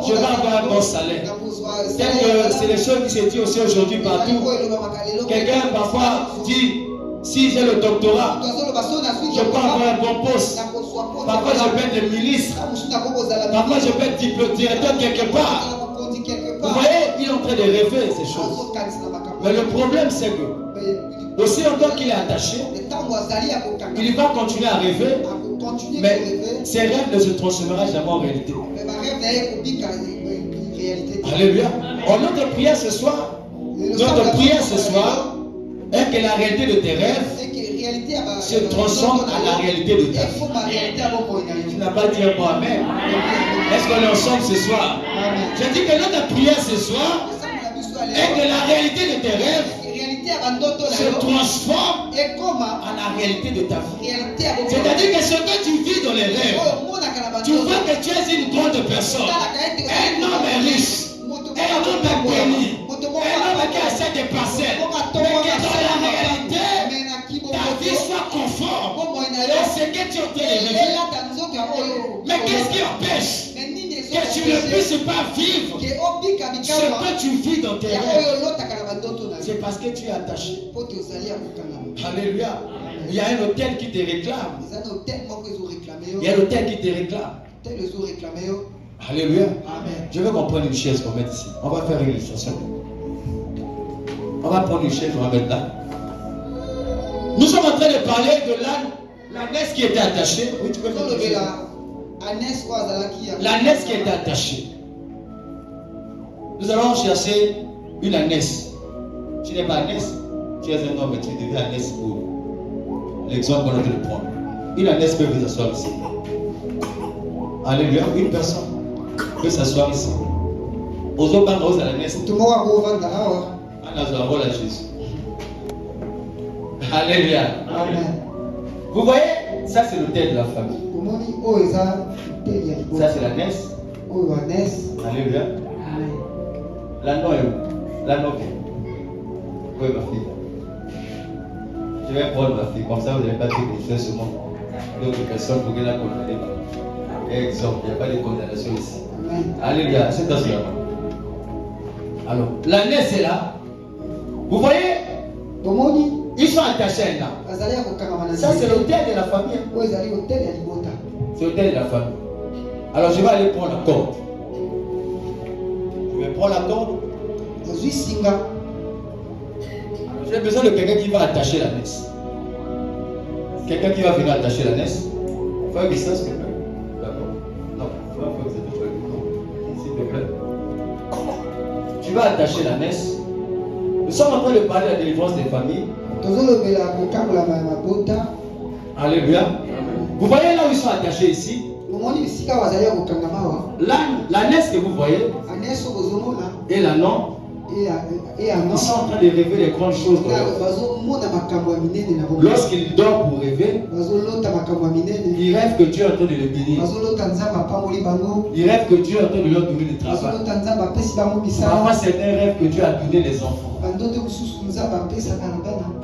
je vais avoir un bon salaire. C'est les choses qui se disent aussi aujourd'hui partout. Quelqu'un parfois dit, si j'ai le doctorat, je peux avoir un bon poste. Parfois je peux être ministre. Parfois je peux être directeur quelque part. Vous voyez, il est en train de rêver ces choses. Mais le problème c'est que, aussi longtemps qu'il est attaché, il va continuer à rêver, mais ses rêves ne se transformeront jamais en réalité. Alléluia. Notre prière ce soir, est que la réalité de tes rêves se transforme à la réalité de ta vie. Tu n'as pas dit un mot amen. Est-ce qu'on est ensemble ce soir? Je dis que notre prière ce soir est que la réalité de tes rêves se transforme à la réalité de ta vie. C'est-à-dire que ce que tu vis dans les rêves, tu vois que tu es une grande personne, un homme riche, un homme béni, un homme qui a assez de parcelles, mais que dans la réalité, ta vie soit conforme à ce que tu es en train de vivre. Mais qu'est-ce qui empêche que tu ne puisses pas vivre ce que tu vis dans tes rêves? C'est parce que tu es attaché. Alléluia. Il y a un hôtel qui te réclame. Il y a un hôtel qui te réclame. Alléluia. Je veux qu'on prenne une chaise qu'on mette ici. On va faire une illustration. On va prendre une chaise, on va mettre là. Nous sommes en train de parler de l'ânesse qui était attachée. Oui, tu peux faire l'ânesse qui était attachée. Nous allons chercher une ânesse. Tu n'es pas ânesse, tu es un homme, tu deviens ânesse pour l'exemple qu'on a de prendre. Une ânesse peut vous asseoir ici. Alléluia, une personne peut s'asseoir ici. Aux autres bandes, à l'ânesse. On a la Jésus. Alléluia. Amen. Vous voyez, ça c'est l'autel de la famille. Ça c'est l'ânesse. Alléluia. L'anneau est où? L'anneau est où? Oui, ma fille. Je vais prendre ma fille, comme ça vous n'allez pas dire que je fais seulement d'autres personnes pour que la condamner. Exemple, il n'y a pas de condamnation ici. Alléluia, c'est assis là. Alors, l'ânesse est là. Vous voyez? Ils sont attachés à là. Ça c'est l'autel de la famille. C'est l'autel de la famille. Alors je vais aller prendre la corde. Je vais prendre la corde. J'ai besoin de quelqu'un qui va attacher la l'ânesse. Quelqu'un qui va venir attacher la l'ânesse. Faut une distance, s'il te plaît. D'accord. Non, il faut que vous êtes s'il te plaît. Tu vas attacher la l'ânesse. Nous sommes en train de parler de la délivrance des familles. Alléluia. Vous voyez là où ils sont attachés ici. L'ânesse que vous voyez et l'ânon, ils sont en train de rêver les grandes choses dans leur vie. Lorsqu'ils dorment pour rêver, ils rêvent que Dieu est en train de les bénir. Ils rêvent que Dieu est en train de leur donner du travail. Parfois certains rêvent que Dieu a donné les enfants.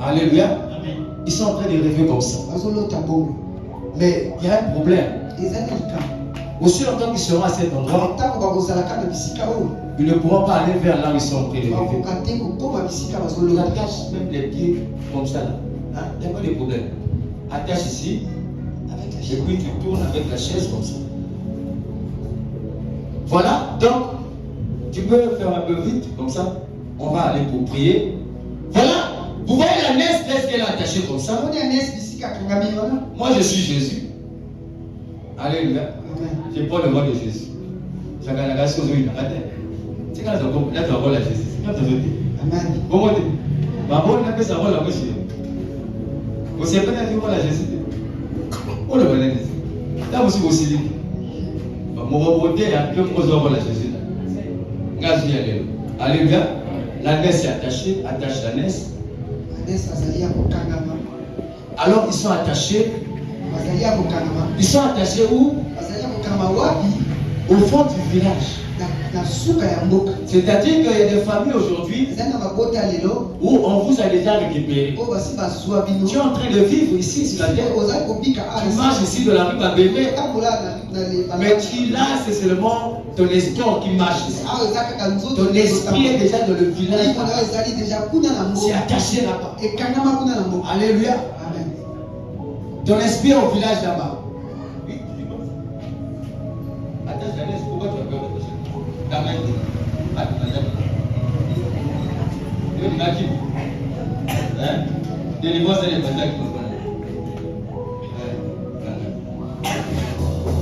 Alléluia. Ils sont en train de rêver comme ça. Mais il y a un problème. Aussi longtemps qu'ils seront à cet endroit, ils ne pourront pas aller vers là où ils sont en train de rêver. Ils attachent même les pieds comme ça. Hein? Il n'y a pas de problème. Attache ici. Et puis tu tournes avec la chaise comme ça. Voilà. Donc, tu peux faire un peu vite comme ça. On va aller pour prier. Voilà. Vous voyez la l'ânesse, est-ce qu'elle est attachée comme ça? Moi je suis Jésus. Alléluia. Je prends le nom de Jésus. C'est quand la chose où il a raté. C'est quand la parole à Jésus. C'est quand tu dis. Amen. Comment dire? Ma bonne n'a pas sa parole à moi. Vous savez pas dire quoi à Jésus? Oh le bonheur. Là vous êtes aussi libre. Mon reporter a que vous avez la Jésus. Grâce à Dieu. Alléluia. L'ânesse est attachée, attache l'ânesse. Alors ils sont attachés. Ils sont attachés où? Au fond du village. C'est-à-dire qu'il y a des familles aujourd'hui où on vous a déjà récupéré. Tu es en train de vivre ici sur la terre. Tu marches ici de la rue Babébé. Mais tu là, c'est seulement ton esprit qui marche ici. Ton esprit est déjà dans le village. C'est attaché là-bas. Alléluia. Amen. Ton esprit est au village là-bas. Attends, pourquoi tu as peur de ta main? Délivrance et les batailles.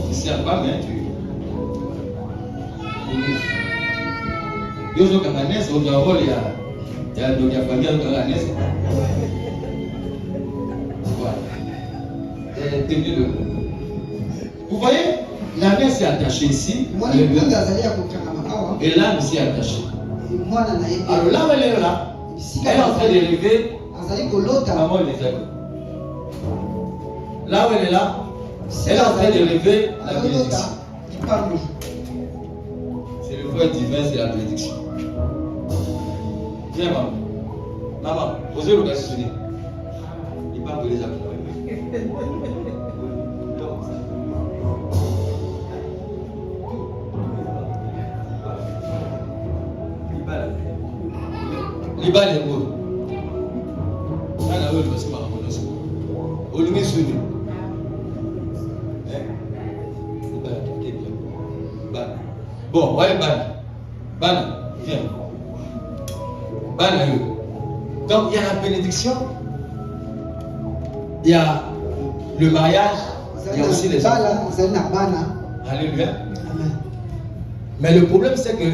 Tu ne sers pas, mais tu. Yo zo kanganese au rôle il y a donc il y a famille au kanganese. Voilà. Vous voyez, la main s'est attachée ici. Et l'âme s'est attachée. Alors là où elle est là, elle est en train d'élever. Maman les amis. Là où elle est là, elle est en train d'élever la bénédiction. C'est le voie divin, c'est la bénédiction. Viens maman. Maman, posez le gars sur lui. Il parle de les amis. Liba les mots. Bon, ouais, Ban, viens. Ban, donc il y a la bénédiction, il y a le mariage, il y a aussi les enfants. Alléluia. Mais le problème c'est que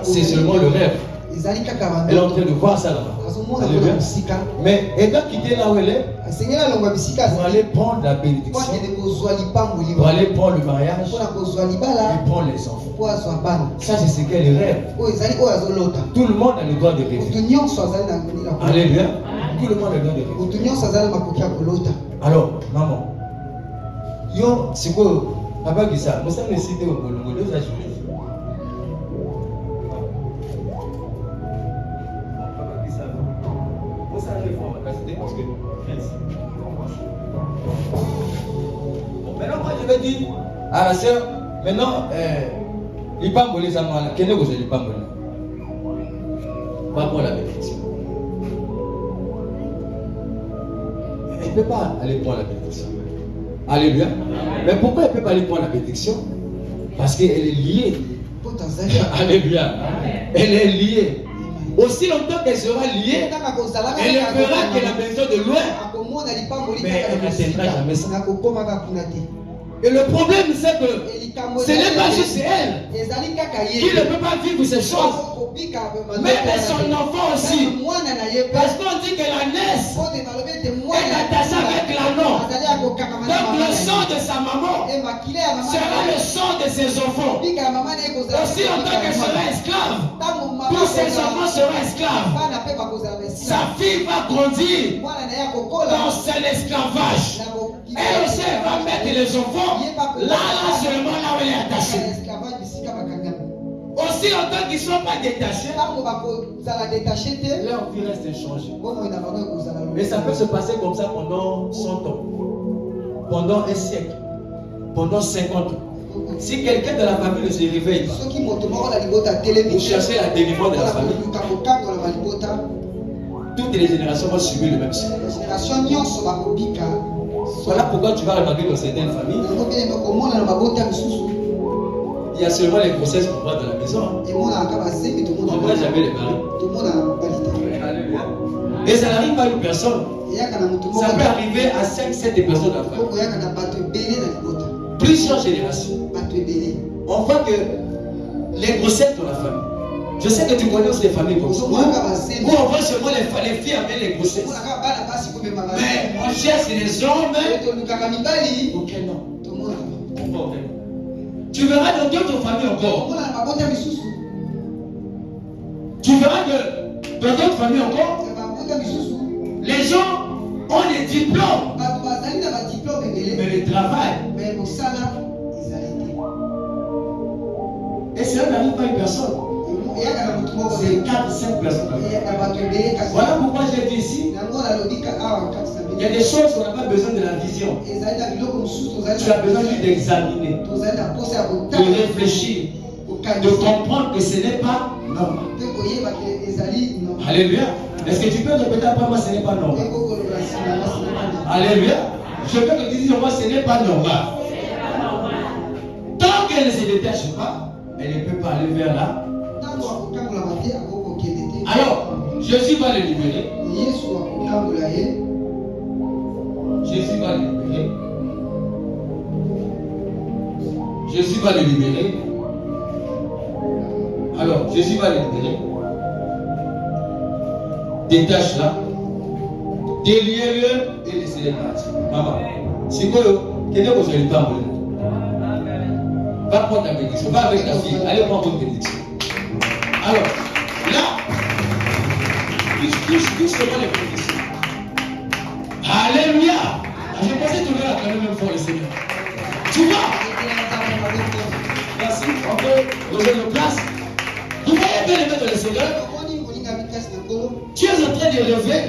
c'est seulement le rêve. Elle est en train de voir ça là-bas. Mais elle doit quitter là où elle est pour aller prendre la bénédiction, pour aller prendre le mariage et prendre les enfants. Ça c'est ce qu'elle rêve. Tout le monde a le droit de rêver. Alléluia. Tout le monde a le droit de rêver. Alors, maman, yo, c'est quoi? Papa qui ça? Moi ça me cite au Bolongo de sa journée. Maintenant, moi je vais dire à la sœur, maintenant, il pas me ça, quel est que je pas pas pour la bénédiction. Elle ne peut pas aller prendre la bénédiction. Alléluia. Mais pourquoi elle ne peut pas aller prendre la bénédiction? Parce qu'elle est liée. Alléluia. Elle est liée. Aussi longtemps qu'elle sera liée, elle ne verra que la maison de loin, mais elle n'atteindra jamais ça. Et le problème c'est que ce n'est pas juste elle qui ne peut pas vivre ces choses, mais son enfant aussi. Parce qu'on dit que la naisse est attachée avec l'anneau. Donc le sang de sa maman sera le sang de ses enfants. Aussi longtemps qu'elle sera esclave, tous ses enfants seront esclaves. Sa fille va grandir dans son esclavage. Elle aussi va mettre les enfants là seulement là où elle est attachée. Aussi longtemps qu'ils ne sont pas détachés, leur vie reste inchangée. Mais ça peut se passer comme ça pendant 100 ans, pendant un siècle, pendant 50 ans. Si quelqu'un de la famille ne se réveille pas, vous cherchez la délivrance de la famille, toutes les générations vont subir le même sort. Voilà pourquoi tu vas remarquer dans certaines familles, il y a seulement les grossesses qu'on voit dans la maison. On ne voit jamais les maris. Et ça n'arrive pas à une personne. Ça peut arriver à 5-7 personnes dans la famille. Plusieurs générations. On voit que les grossesses dans la famille. Je sais que tu connais aussi les familles comme ça. Où on voit seulement les filles avec les grossesses. Mais on cherche les hommes. Auquel non. Tu verras dans d'autres familles encore. Tu verras que dans d'autres familles encore, les gens ont des diplômes. Mais le travail. Et cela n'arrive pas à une personne. C'est 4-5 personnes. Voilà pourquoi j'ai dit ici, il y a des choses qu'on n'a pas besoin de la vision. Tu as besoin juste d'examiner, de réfléchir, de comprendre que ce n'est pas normal. Alléluia. Est-ce que tu peux répéter après moi, ce n'est pas normal? Alléluia. Je peux te dire, moi, ce n'est pas normal. Tant qu'elle ne se détache pas, elle ne peut pas aller vers là. Alors, Jésus va le libérer. Jésus va le libérer. Jésus va le libérer. Alors, Jésus va le libérer. Détache-la. Déliez-le et laissez-le partir. Maman, si vous voulez, vous allez pas mourir. Va prendre ta bénédiction. Va avec ta fille. Allez prendre votre bénédiction. Alors, là, touche seulement les bénédictions. Alléluia. Je pensais tourner la caméra même fort le Seigneur. Tu vois? Merci. On peut rejoindre nos places. Vous voyez bien les mains de le Seigneur? Tu es en train de rêver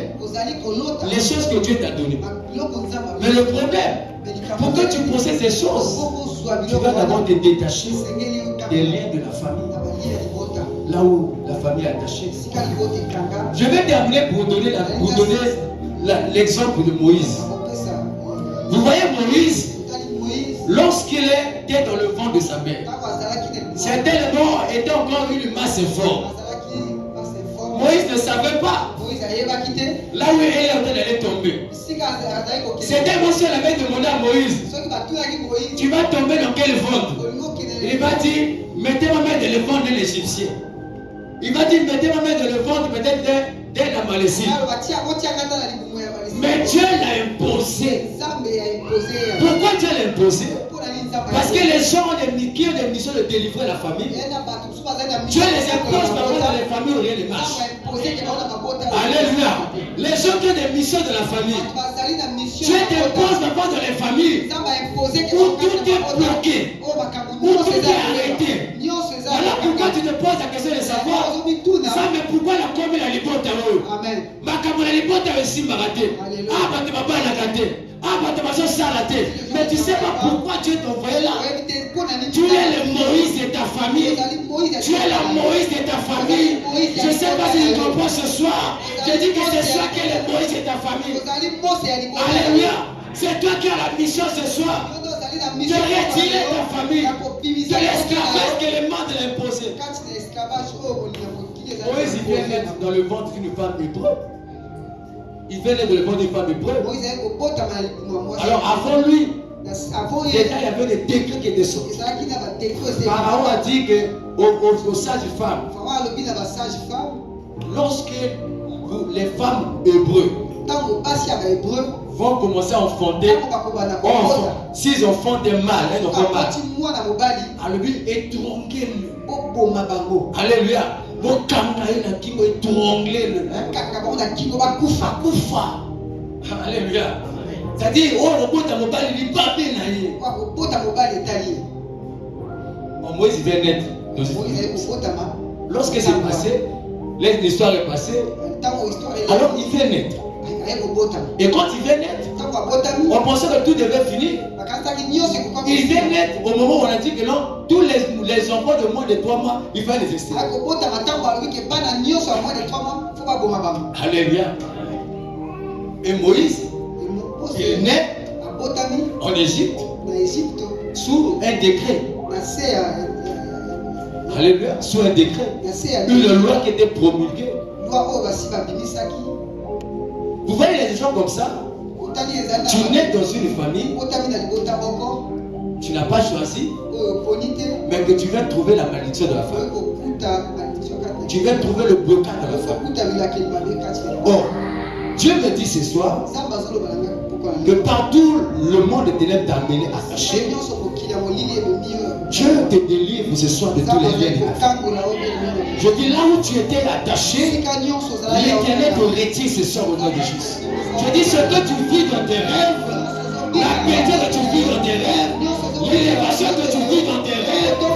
les choses que Dieu t'a données. Mais le problème, pour que tu possèdes ces choses, tu vas d'abord te détacher des liens de la famille. Là où la famille est attachée. Je vais terminer pour donner l'exemple de Moïse. Vous voyez Moïse, lorsqu'il était dans le ventre de sa mère, certainement était encore une masse forte. Moïse ne savait pas là où elle est en train d'aller tomber. C'était moi si elle avait demandé à Moïse, tu vas tomber dans quel ventre? Il va dire, mettez ma main dans le ventre de l'Égyptien. Il va dire, mettez ma main dans le ventre peut-être d'un Amalécite. Mais Dieu l'a imposé. Pourquoi Dieu l'a imposé? Parce que les gens qui ont des missions de délivrer la famille, Dieu les impose parfois dans les familles où rien ne marche. Alléluia. Les gens qui ont des missions de la famille, Dieu t'impose parfois dans les familles où tout est bloqué, où tout est arrêté. Voilà pourquoi tu te poses la question de savoir, ça mais pourquoi la commun la libota? Amen. Ma commun la libota aussi m'a raté. Ah, bah tu m'as pas la raté. Ah, bah tu m'as ça raté. Mais tu sais pas pourquoi Dieu t'a envoyé là. Tu es le Moïse de ta famille. Tu es la Moïse de ta famille. Je ne sais pas si tu comprends ce soir. Je dis que c'est toi qui es le Moïse de ta famille. Alléluia. C'est toi qui as la mission ce soir. De retirer ta famille de l'esclavage que le monde l'a imposé. Moïse, il vient naître dans le ventre d'une femme hébreu. Il vient naître dans le ventre d'une femme hébreu. Alors avant lui, déjà il y avait des décrets qui étaient sortis. Pharaon a dit aux sages femmes, lorsque les femmes hébreues vont commencer à enfanter, s'ils enfantent des mâles, un enfant mâle, alors lui étranglez-le. Alléluia. Alléluia. C'est-à-dire, Moïse vient naître. Lorsque c'est passé, l'histoire est passée, alors il vient naître. Et quand il vient naître, on pensait que tout devait finir. Il vient naître au moment où on a dit que non, tous les enfants de moins de 3 mois, il va les exterminer. Alléluia. Et Moïse, il est né en Égypte sous un décret. Alléluia. Sous un décret. Une loi qui était promulguée. Vous voyez les gens comme ça? Tu nais dans une famille, tu n'as pas choisi, mais que tu viens trouver la malédiction de la famille. Tu viens trouver le blocage de la famille. Or, Dieu me dit ce soir que partout le monde des ténèbres t'a amené attaché. Dieu te délivre ce soir de tous les liens de ta famille. Je dis là où tu étais attaché, l'Éternel te retire ce soir au nom de Jésus. Je dis ce que tu vis dans tes rêves, la paix que tu vis dans tes rêves, l'élévation que tu vis dans tes rêves, le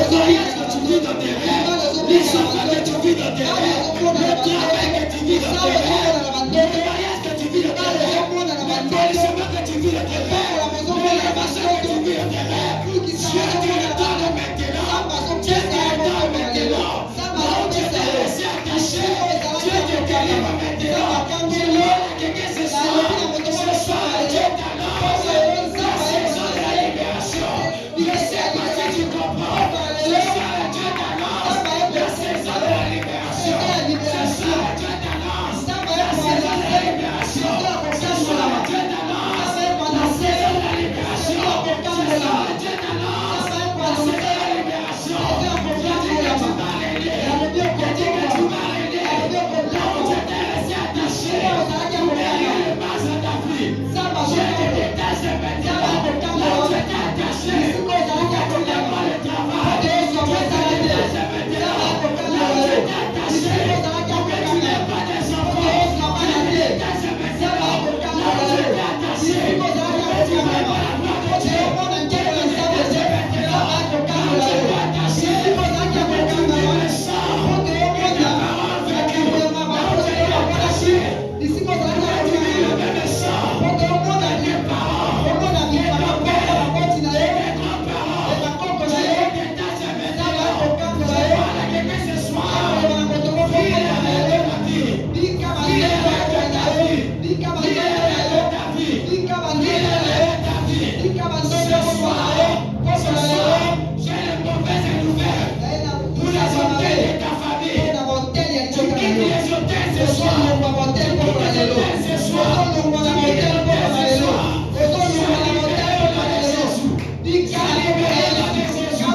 voyage que tu vis dans tes rêves, les enfants que tu vis dans tes rêves, le travail que tu vis dans tes rêves, le mariage que tu vis dans tes rêves, le chemin que tu vis dans tes rêves, l'élévation que tu vis dans tes rêves. Dieu te donne maintenant. Dieu te donne maintenant. Non, Dieu te laisse attaché. Dieu te délivre maintenant. Dis-le à quelqu'un ce soir. Ce soir, Dieu t'annonce la saison de la libération. Je ne sais pas si tu comprends. Ce soir, Dieu t'annonce la saison de la libération. Ce soir, Dieu t'annonce la saison de la libération. Ce soir, Dieu t'annonce la saison de la libération. Ce soir, Dieu t'annonce la saison de la libération. Dieu dit que tu vas l'aider. Dieu dit que tu vas l'aider. Là où tu t'es resté attaché, tu mérites le mal de ta vie. Dieu te détache maintenant. Là où tu t'es attaché, pour que tu n'aies pas le travail. Dieu te détache maintenant. Là où tu t'es attaché, pour que tu n'aies pas des enfants. Dieu te détache maintenant. Là où tu t'es attaché, pour que tu n'aies pas la gloire de Dieu. Dieu te détache maintenant. Là où tu t'es attaché, pour que tu n'aies le sang. Et ta parole vécue. Là où tu t'es attaché, pour que tu n'aies le sang. Et tes parents. Et ton père. Et tes grands-parents. Dieu te détache maintenant. Je parle à quelqu'un ce soir. Il est arrêté ta vie. Il est arrêté ta vie. Il est arrêté ta vie. Il est arrêté ta vie. Ce soir, j'ai une mauvaise nouvelle. Pour les hôtels de ta famille. Tu quittes les hôtels ce soir. Tu quittes les hôtels ce soir. Tu quittes les hôtels ce soir. Sois libéré au nom de Jésus. Sois libéré au nom de Jésus. Sois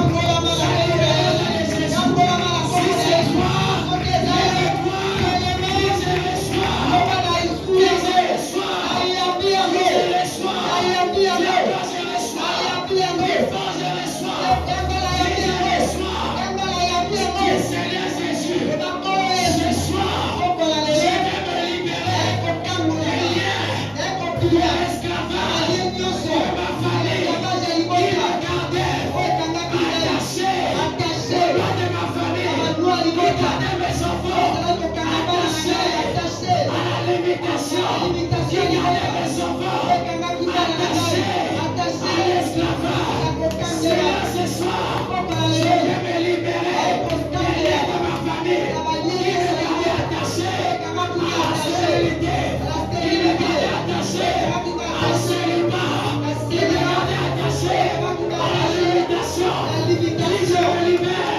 libéré au nom de Jésus. Si c'est toi, lève-toi. Si c'est le soir, si c'est le soir, si c'est le soir, lève-toi sur le soir, défends sur le soir, si c'est le soir, le Seigneur Jésus, ce soir, je vais me libérer des liens, de l'esclavage de ma famille qui me gardait attaché au nom de ma famille, qui gardait mes enfants attachés à la limitation, qui gardait mes enfants attachés à l'esclavage. Seigneur, ce soir, je vais me libérer des liens de ma famille qui me gardaient attaché à la stérilité, qui me gardaient attaché à célibat, qui me gardaient attaché à la limitation. Je me libère, je me libère,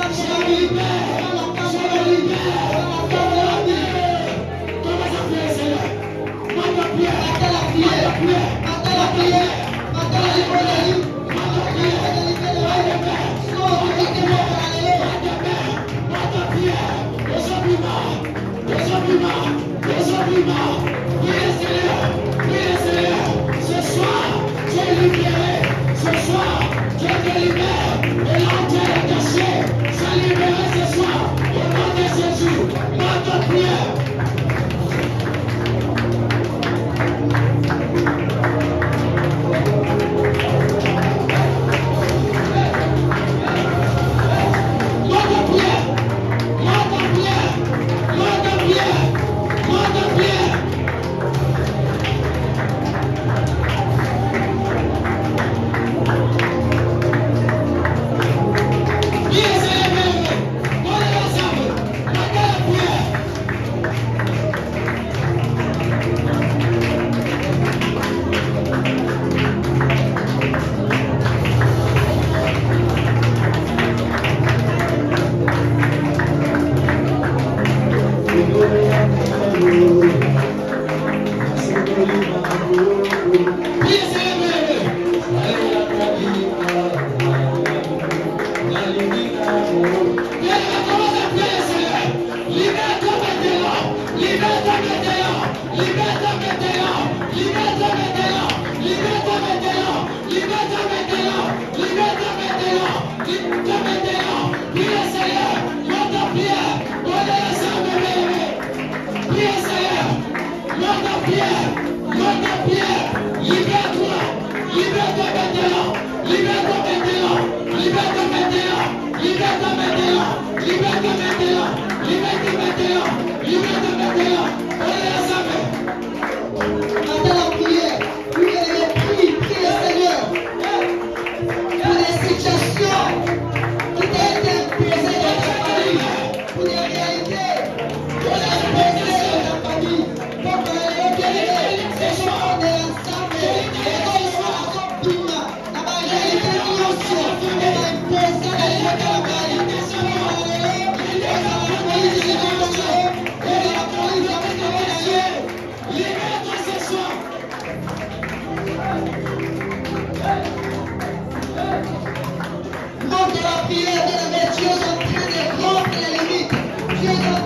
je me libère, je me libère. Commence à prier, Seigneur. Mande la prière, mande la prière, mande la prière, mande la prière, mande la prière. Ce soir, tu es libéré. Ce soir, tu es libéré. Et là où tu es attaché, sois libéré ce soir. Au nom de Jésus, mande la prière. Priez Seigneur,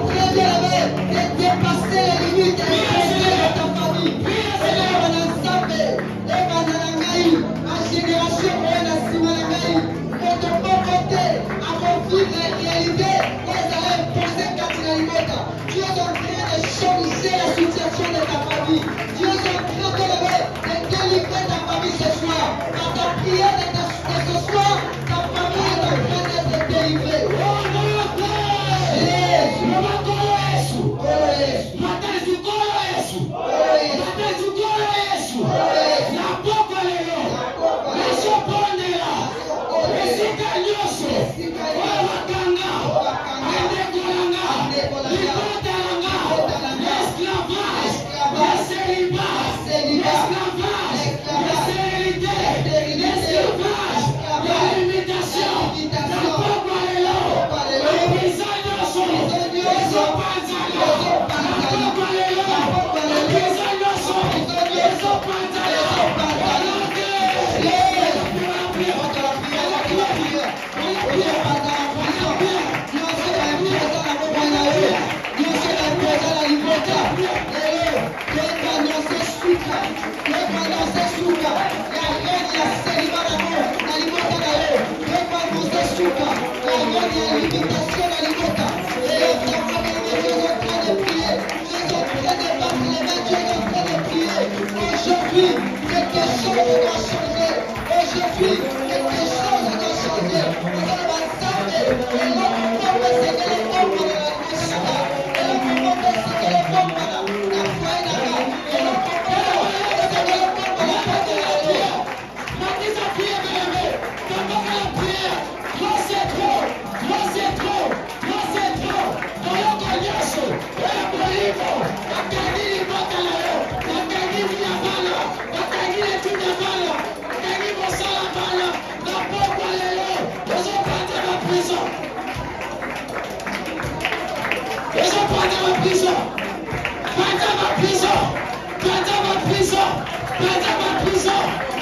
très bien aimé de dépasser les limites et de ta famille. Seigneur, on a ensemble, et Bananangaï, ma génération, on a Simanangaï, pour ton bon côté, accomplir les réalités, les allées imposer Katinalibota. Tu es en train de changer la situation de ta famille. Tu es en train de délivrer ta famille ce soir. Par ta prière de ce soir, ta famille est en train d'être délivrée. Aujourd'hui, quelque chose doit changer. Aujourd'hui, quelque chose doit changer. Nous allons ensemble et notre peuple c'est que les peuples de la Nation. Et notre peuple c'est que les peuples de la Faïnaga. Et notre peuple c'est que les peuples de la Faïnaga. Matis a prié, bébé. D'abord la prière. Toi c'est trop. Toi c'est trop. Toi c'est trop. Dans le cognasso. Et la polivo. La canine bota la yo. La canine via bala. La canine est une bala. La canine bossa la bala. La pompe à l'élo. Ils ont pris la prison. Ils ont pris la prison. Pata ma prison. Pata ma prison. Pata ma prison.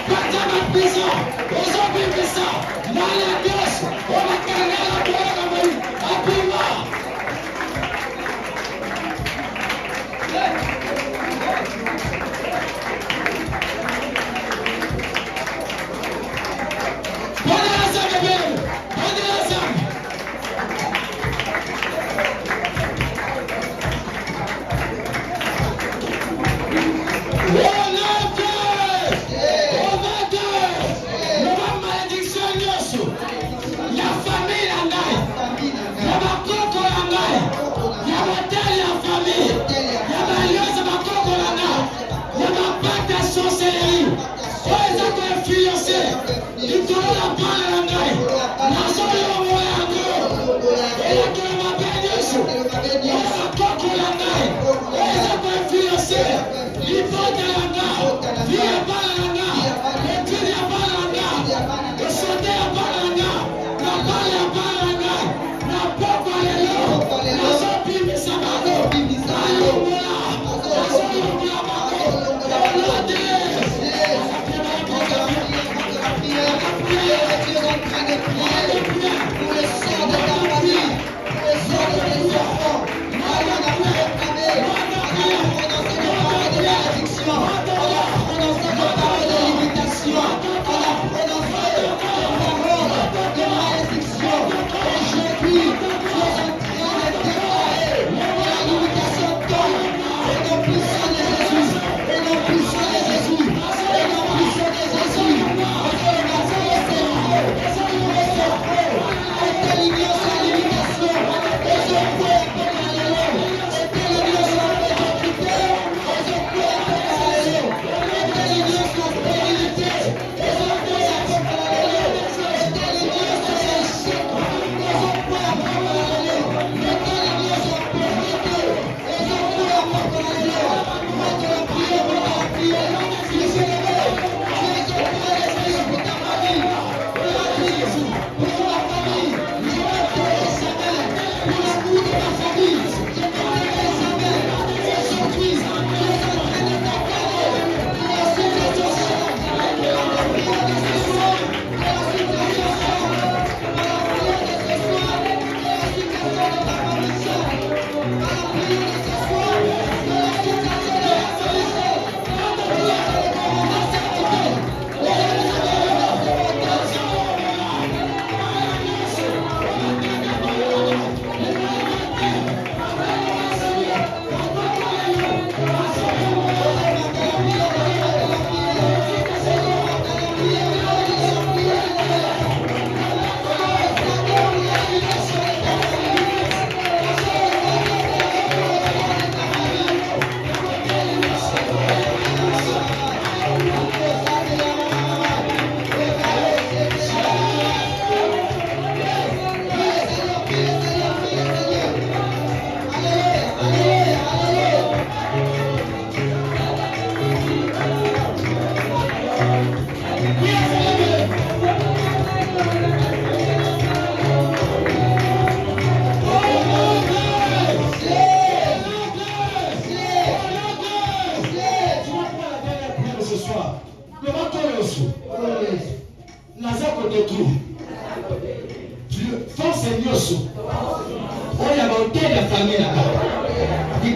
Pata ma prison. Ils ont pris ça. Mala Dios. On va carrer la boîte à moi. Apprends-moi.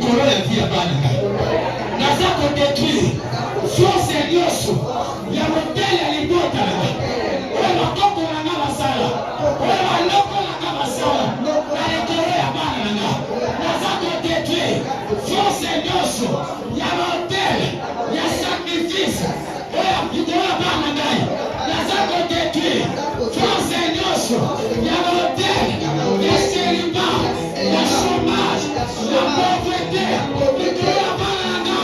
likolo ya vie ya bana ngai. Naza kodétruire force nyonso ya motele ya libota na ngai. Oyo bakoko na nga basala, oyo baloko na nga basala, na likolo ya bana na ngai. Naza kodétruire force nyonso ya motele ya sacrifice oyo likolo ya bana na ngai. Naza kodétruire force nyonso ya motele ya célibat, ya chômage, la pauvreté, likolo ya bana na ngai.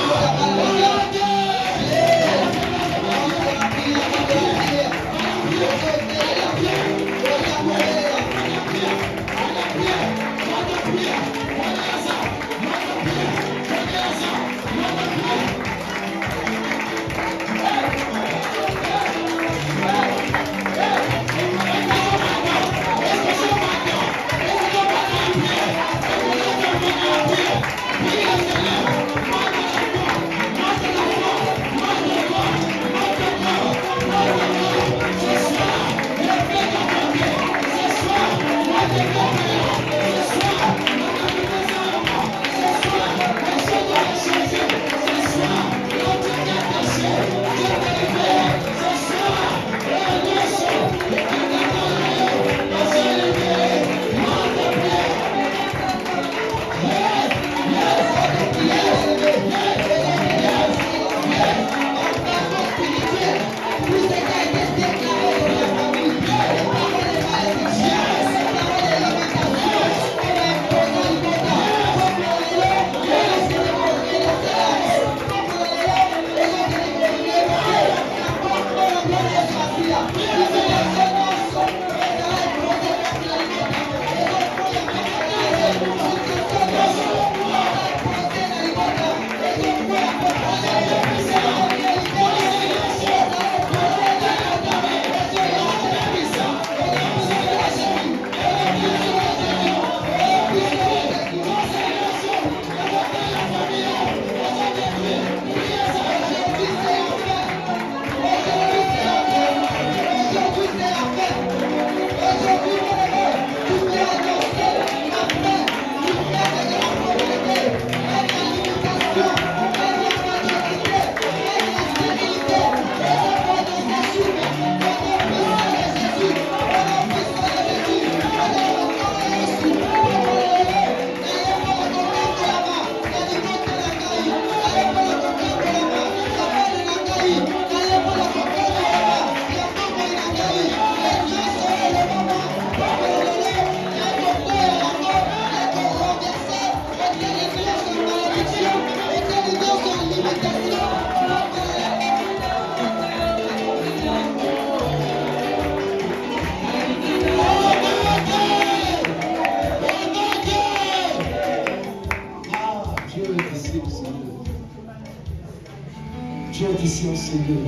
Dieu est ici au Seigneur.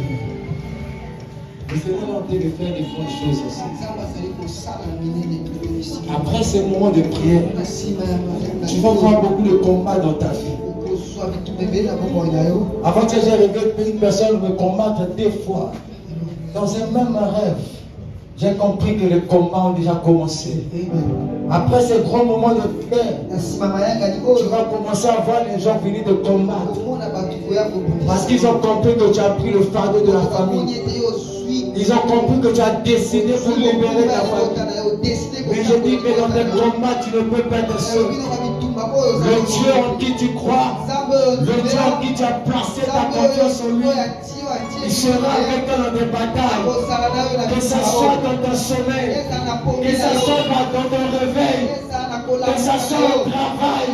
Le Seigneur est en train de faire des grandes choses aussi. Après ce moment de prière, tu vas voir beaucoup de combats dans ta vie. Avant que j'ai réglé une personne me combattre 2 fois. Dans un même rêve, j'ai compris que les combats ont déjà commencé. Après ce grand moment de prière, tu vas commencer à voir les gens venir te combattre. Parce qu'ils ont compris que tu as pris le fardeau de la famille. Ils ont compris que tu as décidé pour libérer ta famille. Mais je dis que dans tes combats, tu ne peux pas être seul. Le Dieu en qui tu crois, le Dieu en qui tu as placé ta confiance en lui, il sera avec toi dans tes batailles. Que ça soit dans ton sommeil, que ça soit dans ton réveil, que ça soit au travail.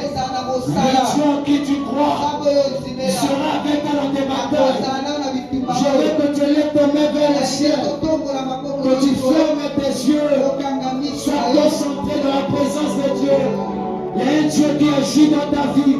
Le Dieu en qui tu crois, il sera avec toi dans tes batailles. Je veux que tu lèves tes mains vers le ciel, que tu fermes tes yeux, sois concentré dans la présence de Dieu. Il y a un Dieu qui agit dans ta vie.